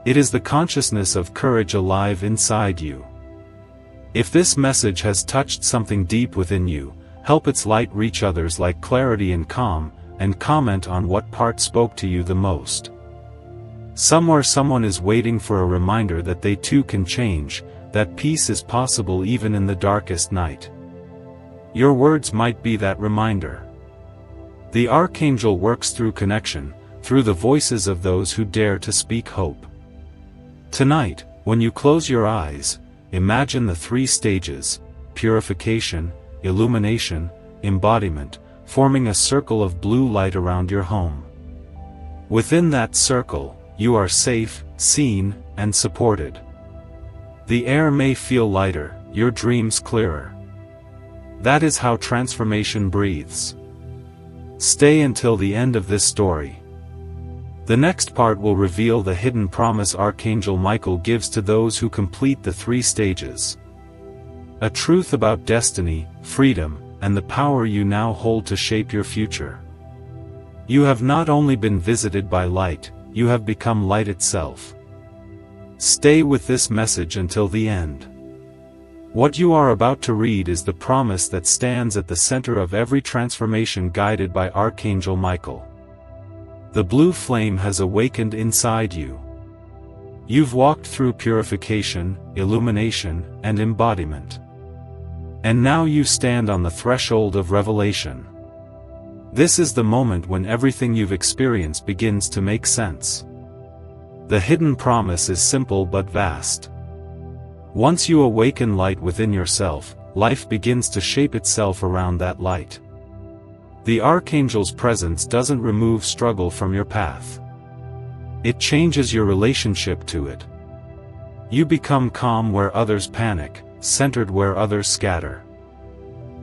It is the consciousness of courage alive inside you. If this message has touched something deep within you, help its light reach others like clarity and calm, and comment on what part spoke to you the most. Somewhere someone is waiting for a reminder that they too can change, that peace is possible even in the darkest night. Your words might be that reminder. The Archangel works through connection, through the voices of those who dare to speak hope. Tonight, when you close your eyes, imagine the 3 stages: purification, illumination, embodiment, forming a circle of blue light around your home. Within that circle, you are safe, seen, and supported. The air may feel lighter, your dreams clearer. That is how transformation breathes. Stay until the end of this story. The next part will reveal the hidden promise Archangel Michael gives to those who complete the 3 stages. A truth about destiny, freedom, and the power you now hold to shape your future. You have not only been visited by light, you have become light itself. Stay with this message until the end. What you are about to read is the promise that stands at the center of every transformation guided by Archangel Michael. The blue flame has awakened inside you. You've walked through purification, illumination, and embodiment. And now you stand on the threshold of revelation. This is the moment when everything you've experienced begins to make sense. The hidden promise is simple but vast. Once you awaken light within yourself, life begins to shape itself around that light. The Archangel's presence doesn't remove struggle from your path. It changes your relationship to it. You become calm where others panic, centered where others scatter.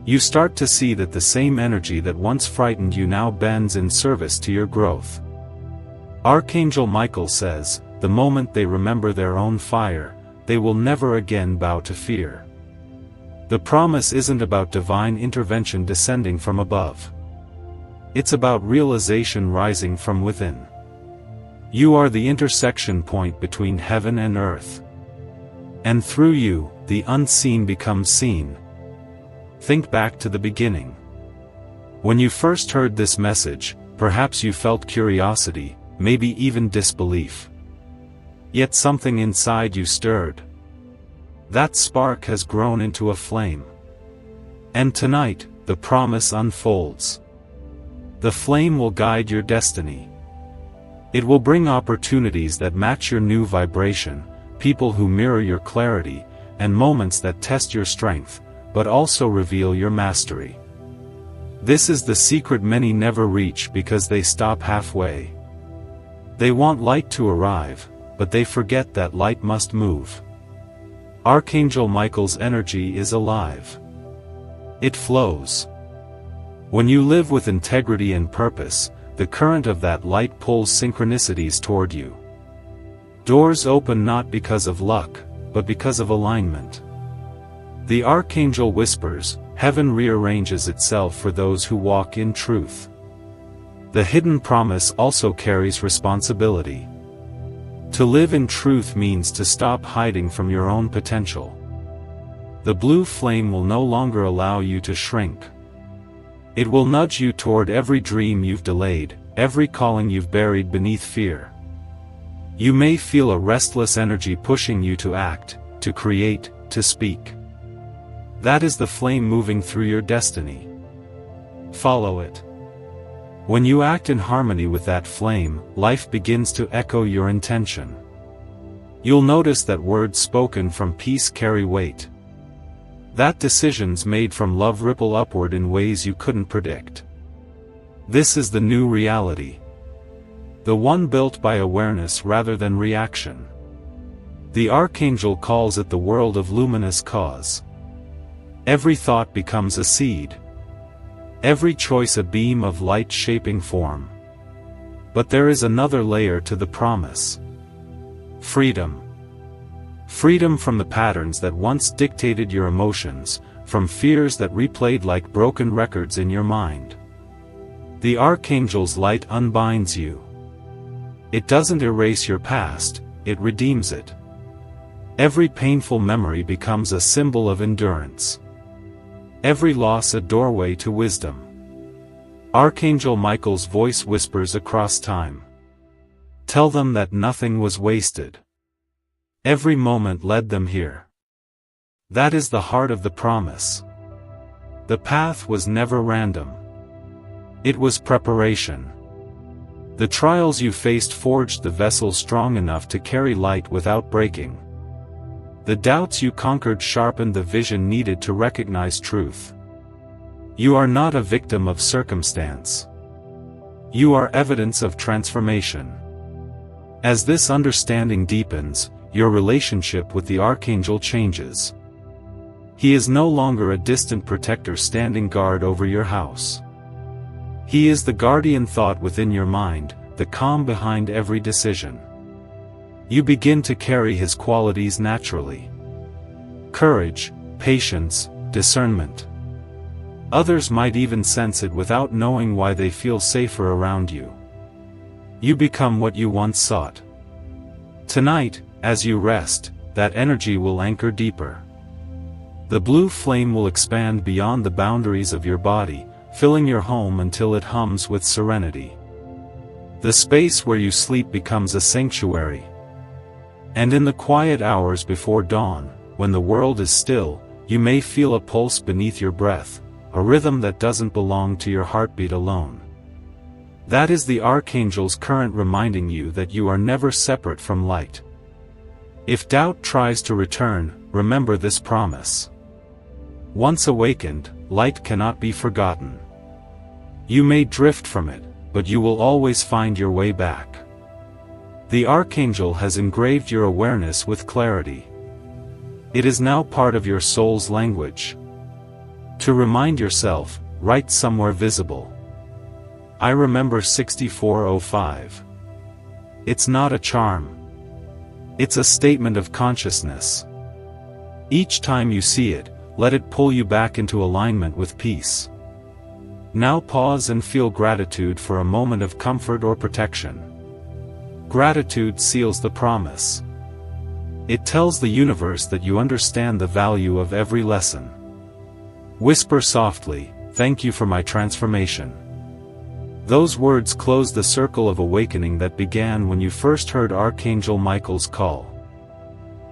You start to see that the same energy that once frightened you now bends in service to your growth. Archangel Michael says, the moment they remember their own fire, they will never again bow to fear. The promise isn't about divine intervention descending from above. It's about realization rising from within. You are the intersection point between heaven and earth. And through you, the unseen becomes seen. Think back to the beginning. When you first heard this message, perhaps you felt curiosity, maybe even disbelief. Yet something inside you stirred. That spark has grown into a flame. And tonight, the promise unfolds. The flame will guide your destiny. It will bring opportunities that match your new vibration, people who mirror your clarity, and moments that test your strength, but also reveal your mastery. This is the secret many never reach because they stop halfway. They want light to arrive, but they forget that light must move. Archangel Michael's energy is alive. It flows. When you live with integrity and purpose, the current of that light pulls synchronicities toward you. Doors open not because of luck, but because of alignment. The Archangel whispers, heaven rearranges itself for those who walk in truth. The hidden promise also carries responsibility. To live in truth means to stop hiding from your own potential. The blue flame will no longer allow you to shrink. It will nudge you toward every dream you've delayed, every calling you've buried beneath fear. You may feel a restless energy pushing you to act, to create, to speak. That is the flame moving through your destiny. Follow it. When you act in harmony with that flame, life begins to echo your intention. You'll notice that words spoken from peace carry weight. That decisions made from love ripple upward in ways you couldn't predict. This is the new reality. The one built by awareness rather than reaction. The Archangel calls it the world of luminous cause. Every thought becomes a seed. Every choice a beam of light shaping form. But there is another layer to the promise. Freedom. Freedom from the patterns that once dictated your emotions, from fears that replayed like broken records in your mind. The Archangel's light unbinds you. It doesn't erase your past, it redeems it. Every painful memory becomes a symbol of endurance. Every loss a doorway to wisdom. Archangel Michael's voice whispers across time. Tell them that nothing was wasted. Every moment led them here. That is the heart of the promise. The path was never random. It was preparation. The trials you faced forged the vessel strong enough to carry light without breaking. The doubts you conquered sharpened the vision needed to recognize truth. You are not a victim of circumstance. You are evidence of transformation. As this understanding deepens, your relationship with the Archangel changes. He is no longer a distant protector standing guard over your house. He is the guardian thought within your mind, the calm behind every decision. You begin to carry his qualities naturally. Courage, patience, discernment. Others might even sense it without knowing why they feel safer around you. You become what you once sought. Tonight, as you rest, that energy will anchor deeper. The blue flame will expand beyond the boundaries of your body, filling your home until it hums with serenity. The space where you sleep becomes a sanctuary. And in the quiet hours before dawn, when the world is still, you may feel a pulse beneath your breath, a rhythm that doesn't belong to your heartbeat alone. That is the Archangel's current reminding you that you are never separate from light. If doubt tries to return, remember this promise. Once awakened, light cannot be forgotten. You may drift from it, but you will always find your way back. The Archangel has engraved your awareness with clarity. It is now part of your soul's language. To remind yourself, write somewhere visible. I remember 6405. It's not a charm. It's a statement of consciousness. Each time you see it, let it pull you back into alignment with peace. Now pause and feel gratitude for a moment of comfort or protection. Gratitude seals the promise. It tells the universe that you understand the value of every lesson. Whisper softly, "Thank you for my transformation." Those words close the circle of awakening that began when you first heard Archangel Michael's call.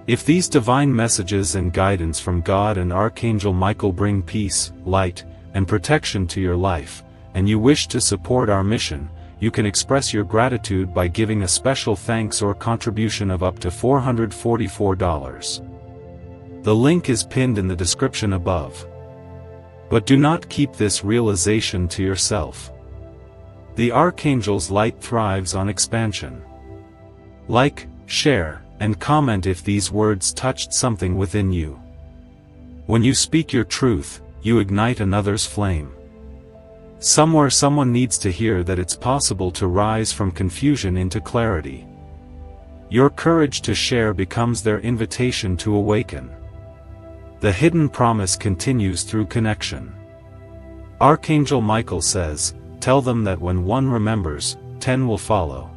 If these divine messages and guidance from God and Archangel Michael bring peace, light, and protection to your life, and you wish to support our mission, you can express your gratitude by giving a special thanks or contribution of up to $444. The link is pinned in the description above. But do not keep this realization to yourself. The Archangel's light thrives on expansion. Like, share, and comment if these words touched something within you. When you speak your truth, you ignite another's flame. Somewhere someone needs to hear that it's possible to rise from confusion into clarity. Your courage to share becomes their invitation to awaken. The hidden promise continues through connection. Archangel Michael says, "Tell them that when one remembers, 10 will follow."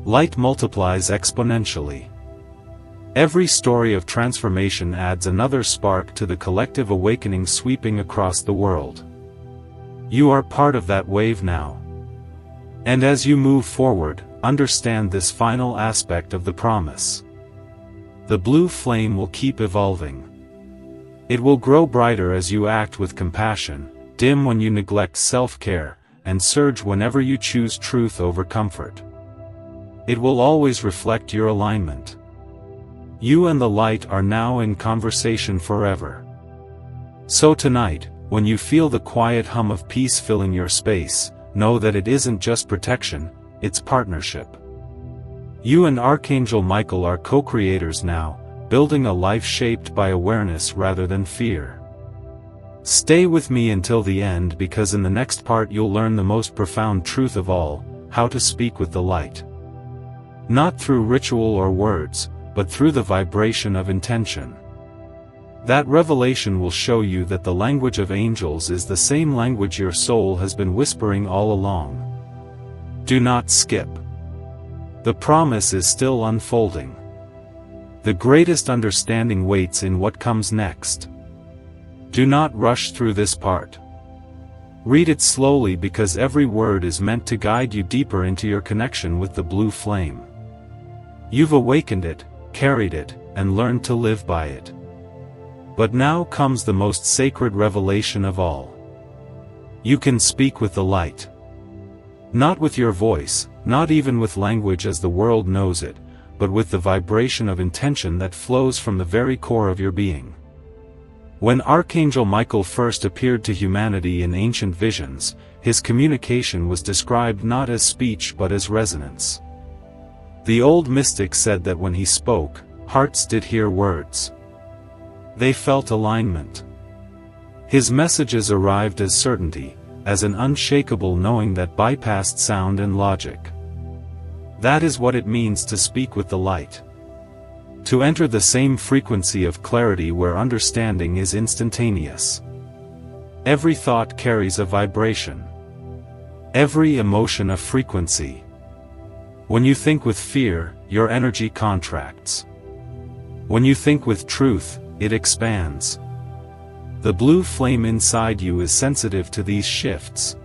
Light multiplies exponentially. Every story of transformation adds another spark to the collective awakening sweeping across the world. You are part of that wave now. And as you move forward, understand this final aspect of the promise. The blue flame will keep evolving. It will grow brighter as you act with compassion, dim when you neglect self-care, and surge whenever you choose truth over comfort. It will always reflect your alignment. You and the light are now in conversation forever. So tonight, when you feel the quiet hum of peace filling your space, know that it isn't just protection, it's partnership. You and Archangel Michael are co-creators now, building a life shaped by awareness rather than fear. Stay with me until the end because in the next part you'll learn the most profound truth of all, how to speak with the light. Not through ritual or words, but through the vibration of intention. That revelation will show you that the language of angels is the same language your soul has been whispering all along. Do not skip. The promise is still unfolding. The greatest understanding waits in what comes next. Do not rush through this part. Read it slowly because every word is meant to guide you deeper into your connection with the blue flame. You've awakened it, carried it, and learned to live by it. But now comes the most sacred revelation of all. You can speak with the light. Not with your voice, not even with language as the world knows it, but with the vibration of intention that flows from the very core of your being. When Archangel Michael first appeared to humanity in ancient visions, his communication was described not as speech but as resonance. The old mystics said that when he spoke, hearts did hear words. They felt alignment. His messages arrived as certainty, as an unshakable knowing that bypassed sound and logic. That is what it means to speak with the light. To enter the same frequency of clarity where understanding is instantaneous. Every thought carries a vibration. Every emotion a frequency. When you think with fear, your energy contracts. When you think with truth, it expands. The blue flame inside you is sensitive to these shifts.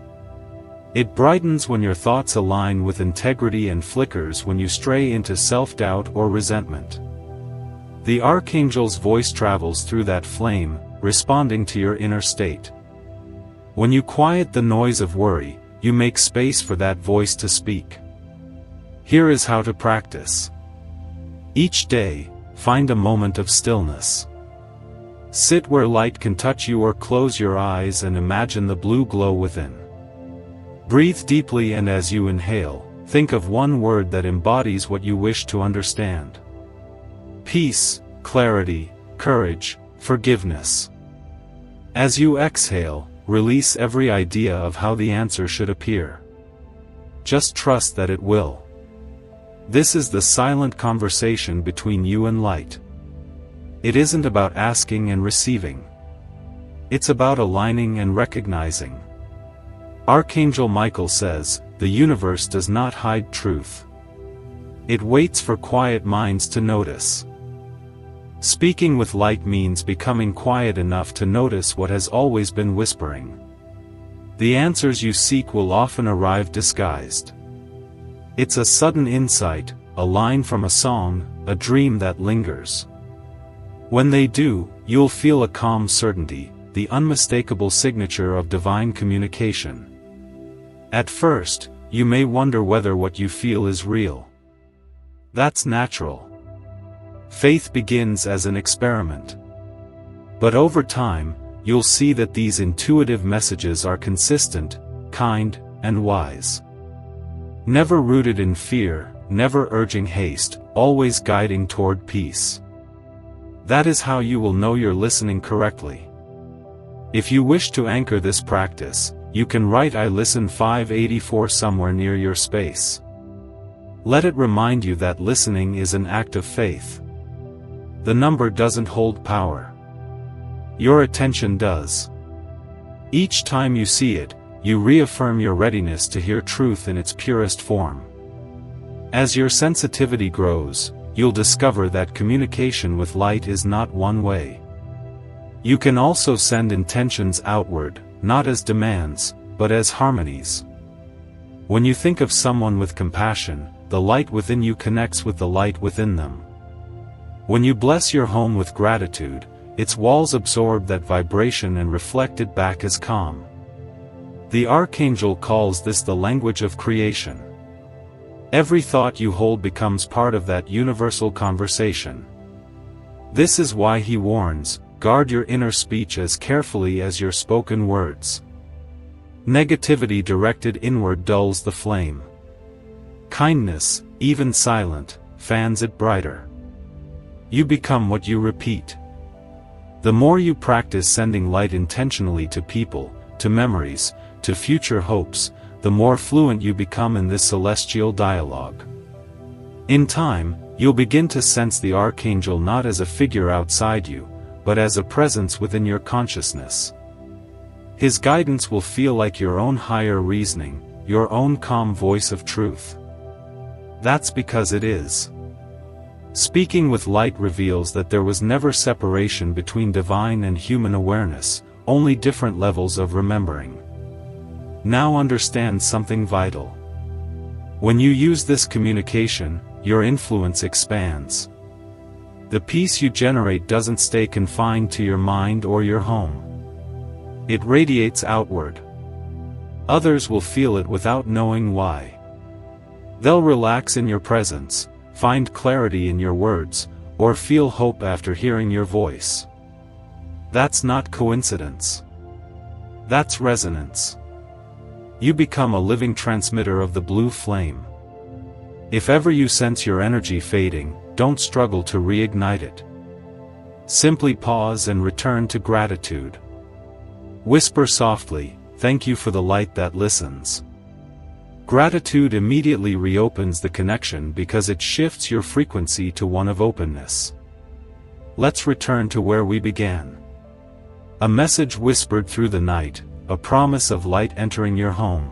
It brightens when your thoughts align with integrity and flickers when you stray into self-doubt or resentment. The Archangel's voice travels through that flame, responding to your inner state. When you quiet the noise of worry, you make space for that voice to speak. Here is how to practice. Each day, find a moment of stillness. Sit where light can touch you or close your eyes and imagine the blue glow within. Breathe deeply and as you inhale, think of one word that embodies what you wish to understand. Peace, clarity, courage, forgiveness. As you exhale, release every idea of how the answer should appear. Just trust that it will. This is the silent conversation between you and light. It isn't about asking and receiving. It's about aligning and recognizing. Archangel Michael says, the universe does not hide truth. It waits for quiet minds to notice. Speaking with light means becoming quiet enough to notice what has always been whispering. The answers you seek will often arrive disguised. It's a sudden insight, a line from a song, a dream that lingers. When they do, you'll feel a calm certainty, the unmistakable signature of divine communication. At first, you may wonder whether what you feel is real. That's natural. Faith begins as an experiment. But over time, you'll see that these intuitive messages are consistent, kind, and wise. Never rooted in fear, never urging haste, always guiding toward peace. That is how you will know you're listening correctly. If you wish to anchor this practice, you can write I listen 584 somewhere near your space. Let it remind you that listening is an act of faith. The number doesn't hold power. Your attention does. Each time you see it, you reaffirm your readiness to hear truth in its purest form. As your sensitivity grows, you'll discover that communication with light is not one way. You can also send intentions outward, not as demands, but as harmonies. When you think of someone with compassion, the light within you connects with the light within them. When you bless your home with gratitude, its walls absorb that vibration and reflect it back as calm. The Archangel calls this the language of creation. Every thought you hold becomes part of that universal conversation. This is why he warns, guard your inner speech as carefully as your spoken words. Negativity directed inward dulls the flame. Kindness, even silent, fans it brighter. You become what you repeat. The more you practice sending light intentionally to people, to memories, to future hopes, the more fluent you become in this celestial dialogue. In time, you'll begin to sense the Archangel not as a figure outside you, but as a presence within your consciousness. His guidance will feel like your own higher reasoning, your own calm voice of truth. That's because it is. Speaking with light reveals that there was never separation between divine and human awareness, only different levels of remembering. Now understand something vital. When you use this communication, your influence expands. The peace you generate doesn't stay confined to your mind or your home. It radiates outward. Others will feel it without knowing why. They'll relax in your presence, find clarity in your words, or feel hope after hearing your voice. That's not coincidence. That's resonance. You become a living transmitter of the blue flame. If ever you sense your energy fading, don't struggle to reignite it. Simply pause and return to gratitude. Whisper softly, "Thank you for the light that listens." Gratitude immediately reopens the connection because it shifts your frequency to one of openness. Let's return to where we began. A message whispered through the night, a promise of light entering your home.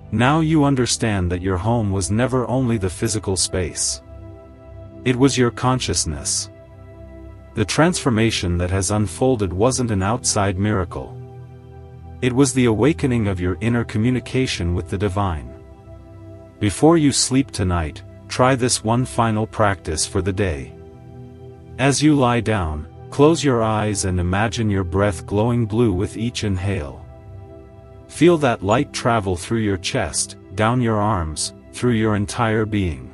Now you understand that your home was never only the physical space. It was your consciousness. The transformation that has unfolded wasn't an outside miracle. It was the awakening of your inner communication with the divine. Before you sleep tonight, try this one final practice for the day. As you lie down, close your eyes and imagine your breath glowing blue with each inhale. Feel that light travel through your chest, down your arms, through your entire being.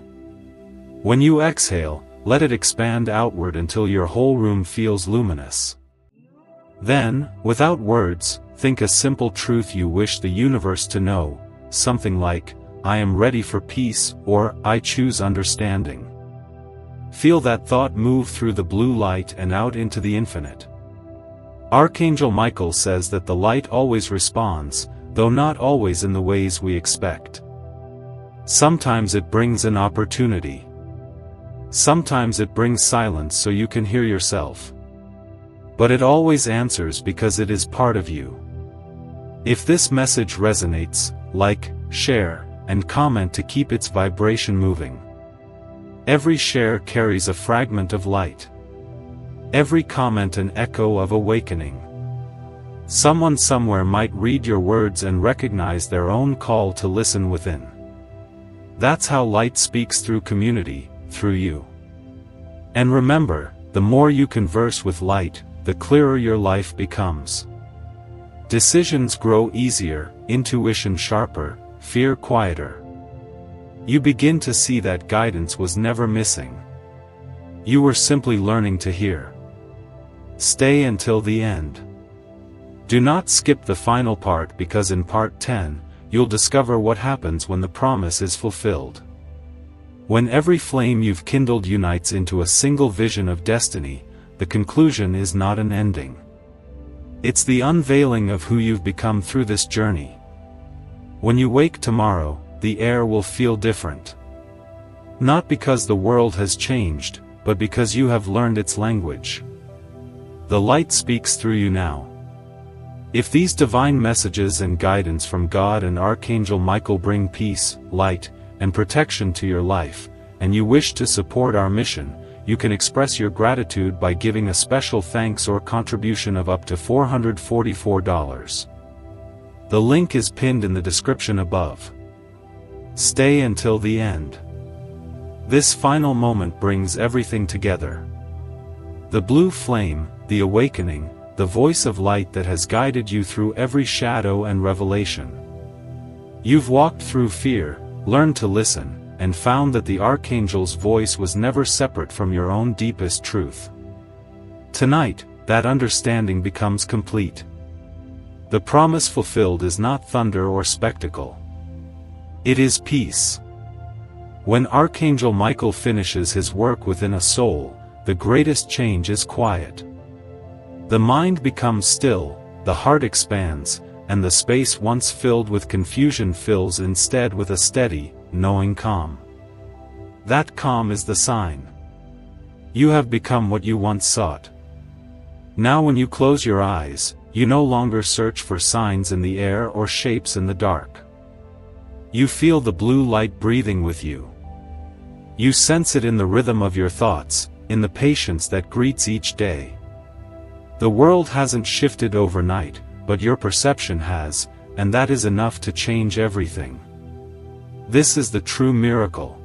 When you exhale, let it expand outward until your whole room feels luminous. Then, without words, think a simple truth you wish the universe to know, something like, "I am ready for peace," or "I choose understanding." Feel that thought move through the blue light and out into the infinite. Archangel Michael says that the light always responds, though not always in the ways we expect. Sometimes it brings an opportunity. Sometimes it brings silence so you can hear yourself. But it always answers because it is part of you. If this message resonates, like, share, and comment to keep its vibration moving. Every share carries a fragment of light. Every comment an echo of awakening. Someone somewhere might read your words and recognize their own call to listen within. That's how light speaks through community, through you. And remember, the more you converse with light, the clearer your life becomes. Decisions grow easier, intuition sharper, fear quieter. You begin to see that guidance was never missing. You were simply learning to hear. Stay until the end. Do not skip the final part, because in part 10, you'll discover what happens when the promise is fulfilled. When every flame you've kindled unites into a single vision of destiny, the conclusion is not an ending. It's the unveiling of who you've become through this journey. When you wake tomorrow, the air will feel different. Not because the world has changed, but because you have learned its language. The light speaks through you now. If these divine messages and guidance from God and Archangel Michael bring peace, light, and protection to your life, and you wish to support our mission, you can express your gratitude by giving a special thanks or contribution of up to $444. The link is pinned in the description above. Stay until the end. This final moment brings everything together. The blue flame, the awakening, the voice of light that has guided you through every shadow and revelation. You've walked through fear, learned to listen, and found that the Archangel's voice was never separate from your own deepest truth. Tonight, that understanding becomes complete. The promise fulfilled is not thunder or spectacle. It is peace. When Archangel Michael finishes his work within a soul, the greatest change is quiet. The mind becomes still, the heart expands, and the space once filled with confusion fills instead with a steady, knowing calm. That calm is the sign. You have become what you once sought. Now when you close your eyes, you no longer search for signs in the air or shapes in the dark. You feel the blue light breathing with you. You sense it in the rhythm of your thoughts, in the patience that greets each day. The world hasn't shifted overnight, but your perception has, and that is enough to change everything. This is the true miracle.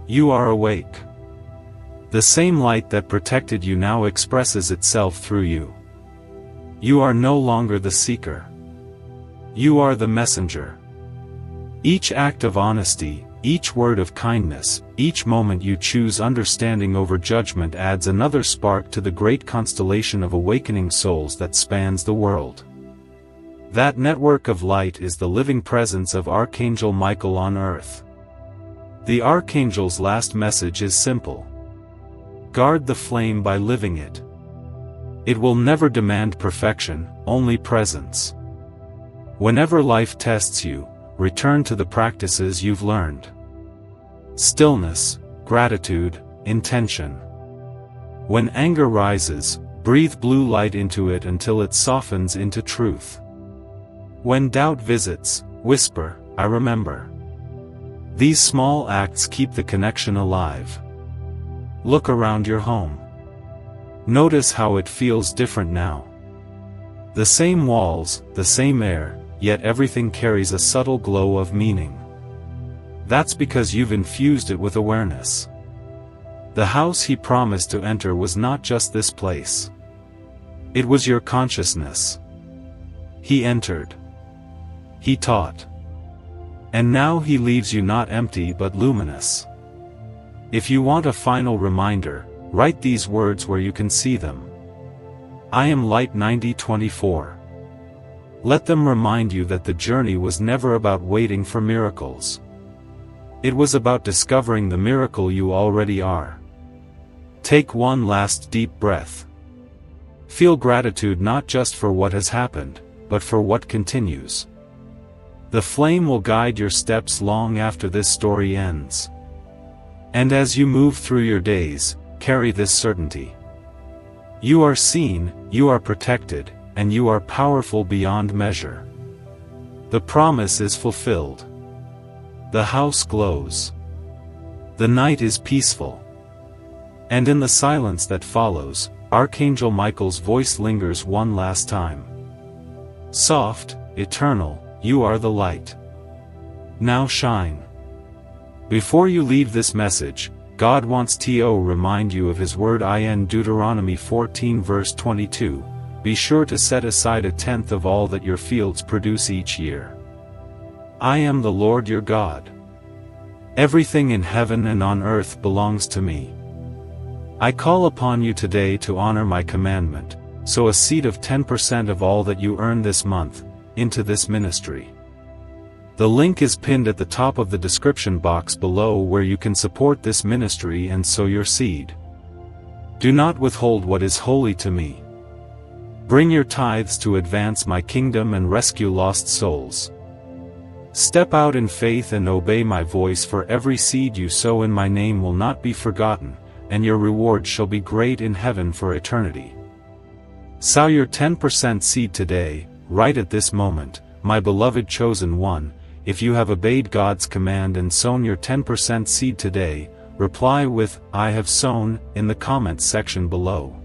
You are awake. The same light that protected you now expresses itself through you. You are no longer the seeker. You are the messenger. Each act of honesty, each word of kindness, each moment you choose understanding over judgment adds another spark to the great constellation of awakening souls that spans the world. That network of light is the living presence of Archangel Michael on earth. The Archangel's last message is simple. Guard the flame by living it. It will never demand perfection, only presence. Whenever life tests you, return to the practices you've learned. Stillness, gratitude, intention. When anger rises, breathe blue light into it until it softens into truth. When doubt visits, whisper, I remember. These small acts keep the connection alive. Look around your home. Notice how it feels different now. The same walls, the same air, yet everything carries a subtle glow of meaning. That's because you've infused it with awareness. The house he promised to enter was not just this place. It was your consciousness. He entered. He taught. And now he leaves you not empty but luminous. If you want a final reminder, write these words where you can see them. I am Light 9024. Let them remind you that the journey was never about waiting for miracles. It was about discovering the miracle you already are. Take one last deep breath. Feel gratitude not just for what has happened, but for what continues. The flame will guide your steps long after this story ends. And as you move through your days, carry this certainty. You are seen, you are protected, and you are powerful beyond measure. The promise is fulfilled. The house glows. The night is peaceful. And in the silence that follows, Archangel Michael's voice lingers one last time. Soft, eternal, you are the light. Now shine. Before you leave this message, God wants to remind you of His word in Deuteronomy 14 verse 22, be sure to set aside 1/10 of all that your fields produce each year. I am the Lord your God. Everything in heaven and on earth belongs to me. I call upon you today to honor my commandment, sow a seed of 10% of all that you earn this month, into this ministry. The link is pinned at the top of the description box below where you can support this ministry and sow your seed. Do not withhold what is holy to me. Bring your tithes to advance my kingdom and rescue lost souls. Step out in faith and obey my voice, for every seed you sow in my name will not be forgotten, and your reward shall be great in heaven for eternity. Sow your 10% seed today, right at this moment, my beloved chosen one. If you have obeyed God's command and sown your 10% seed today, reply with, I have sown, in the comments section below.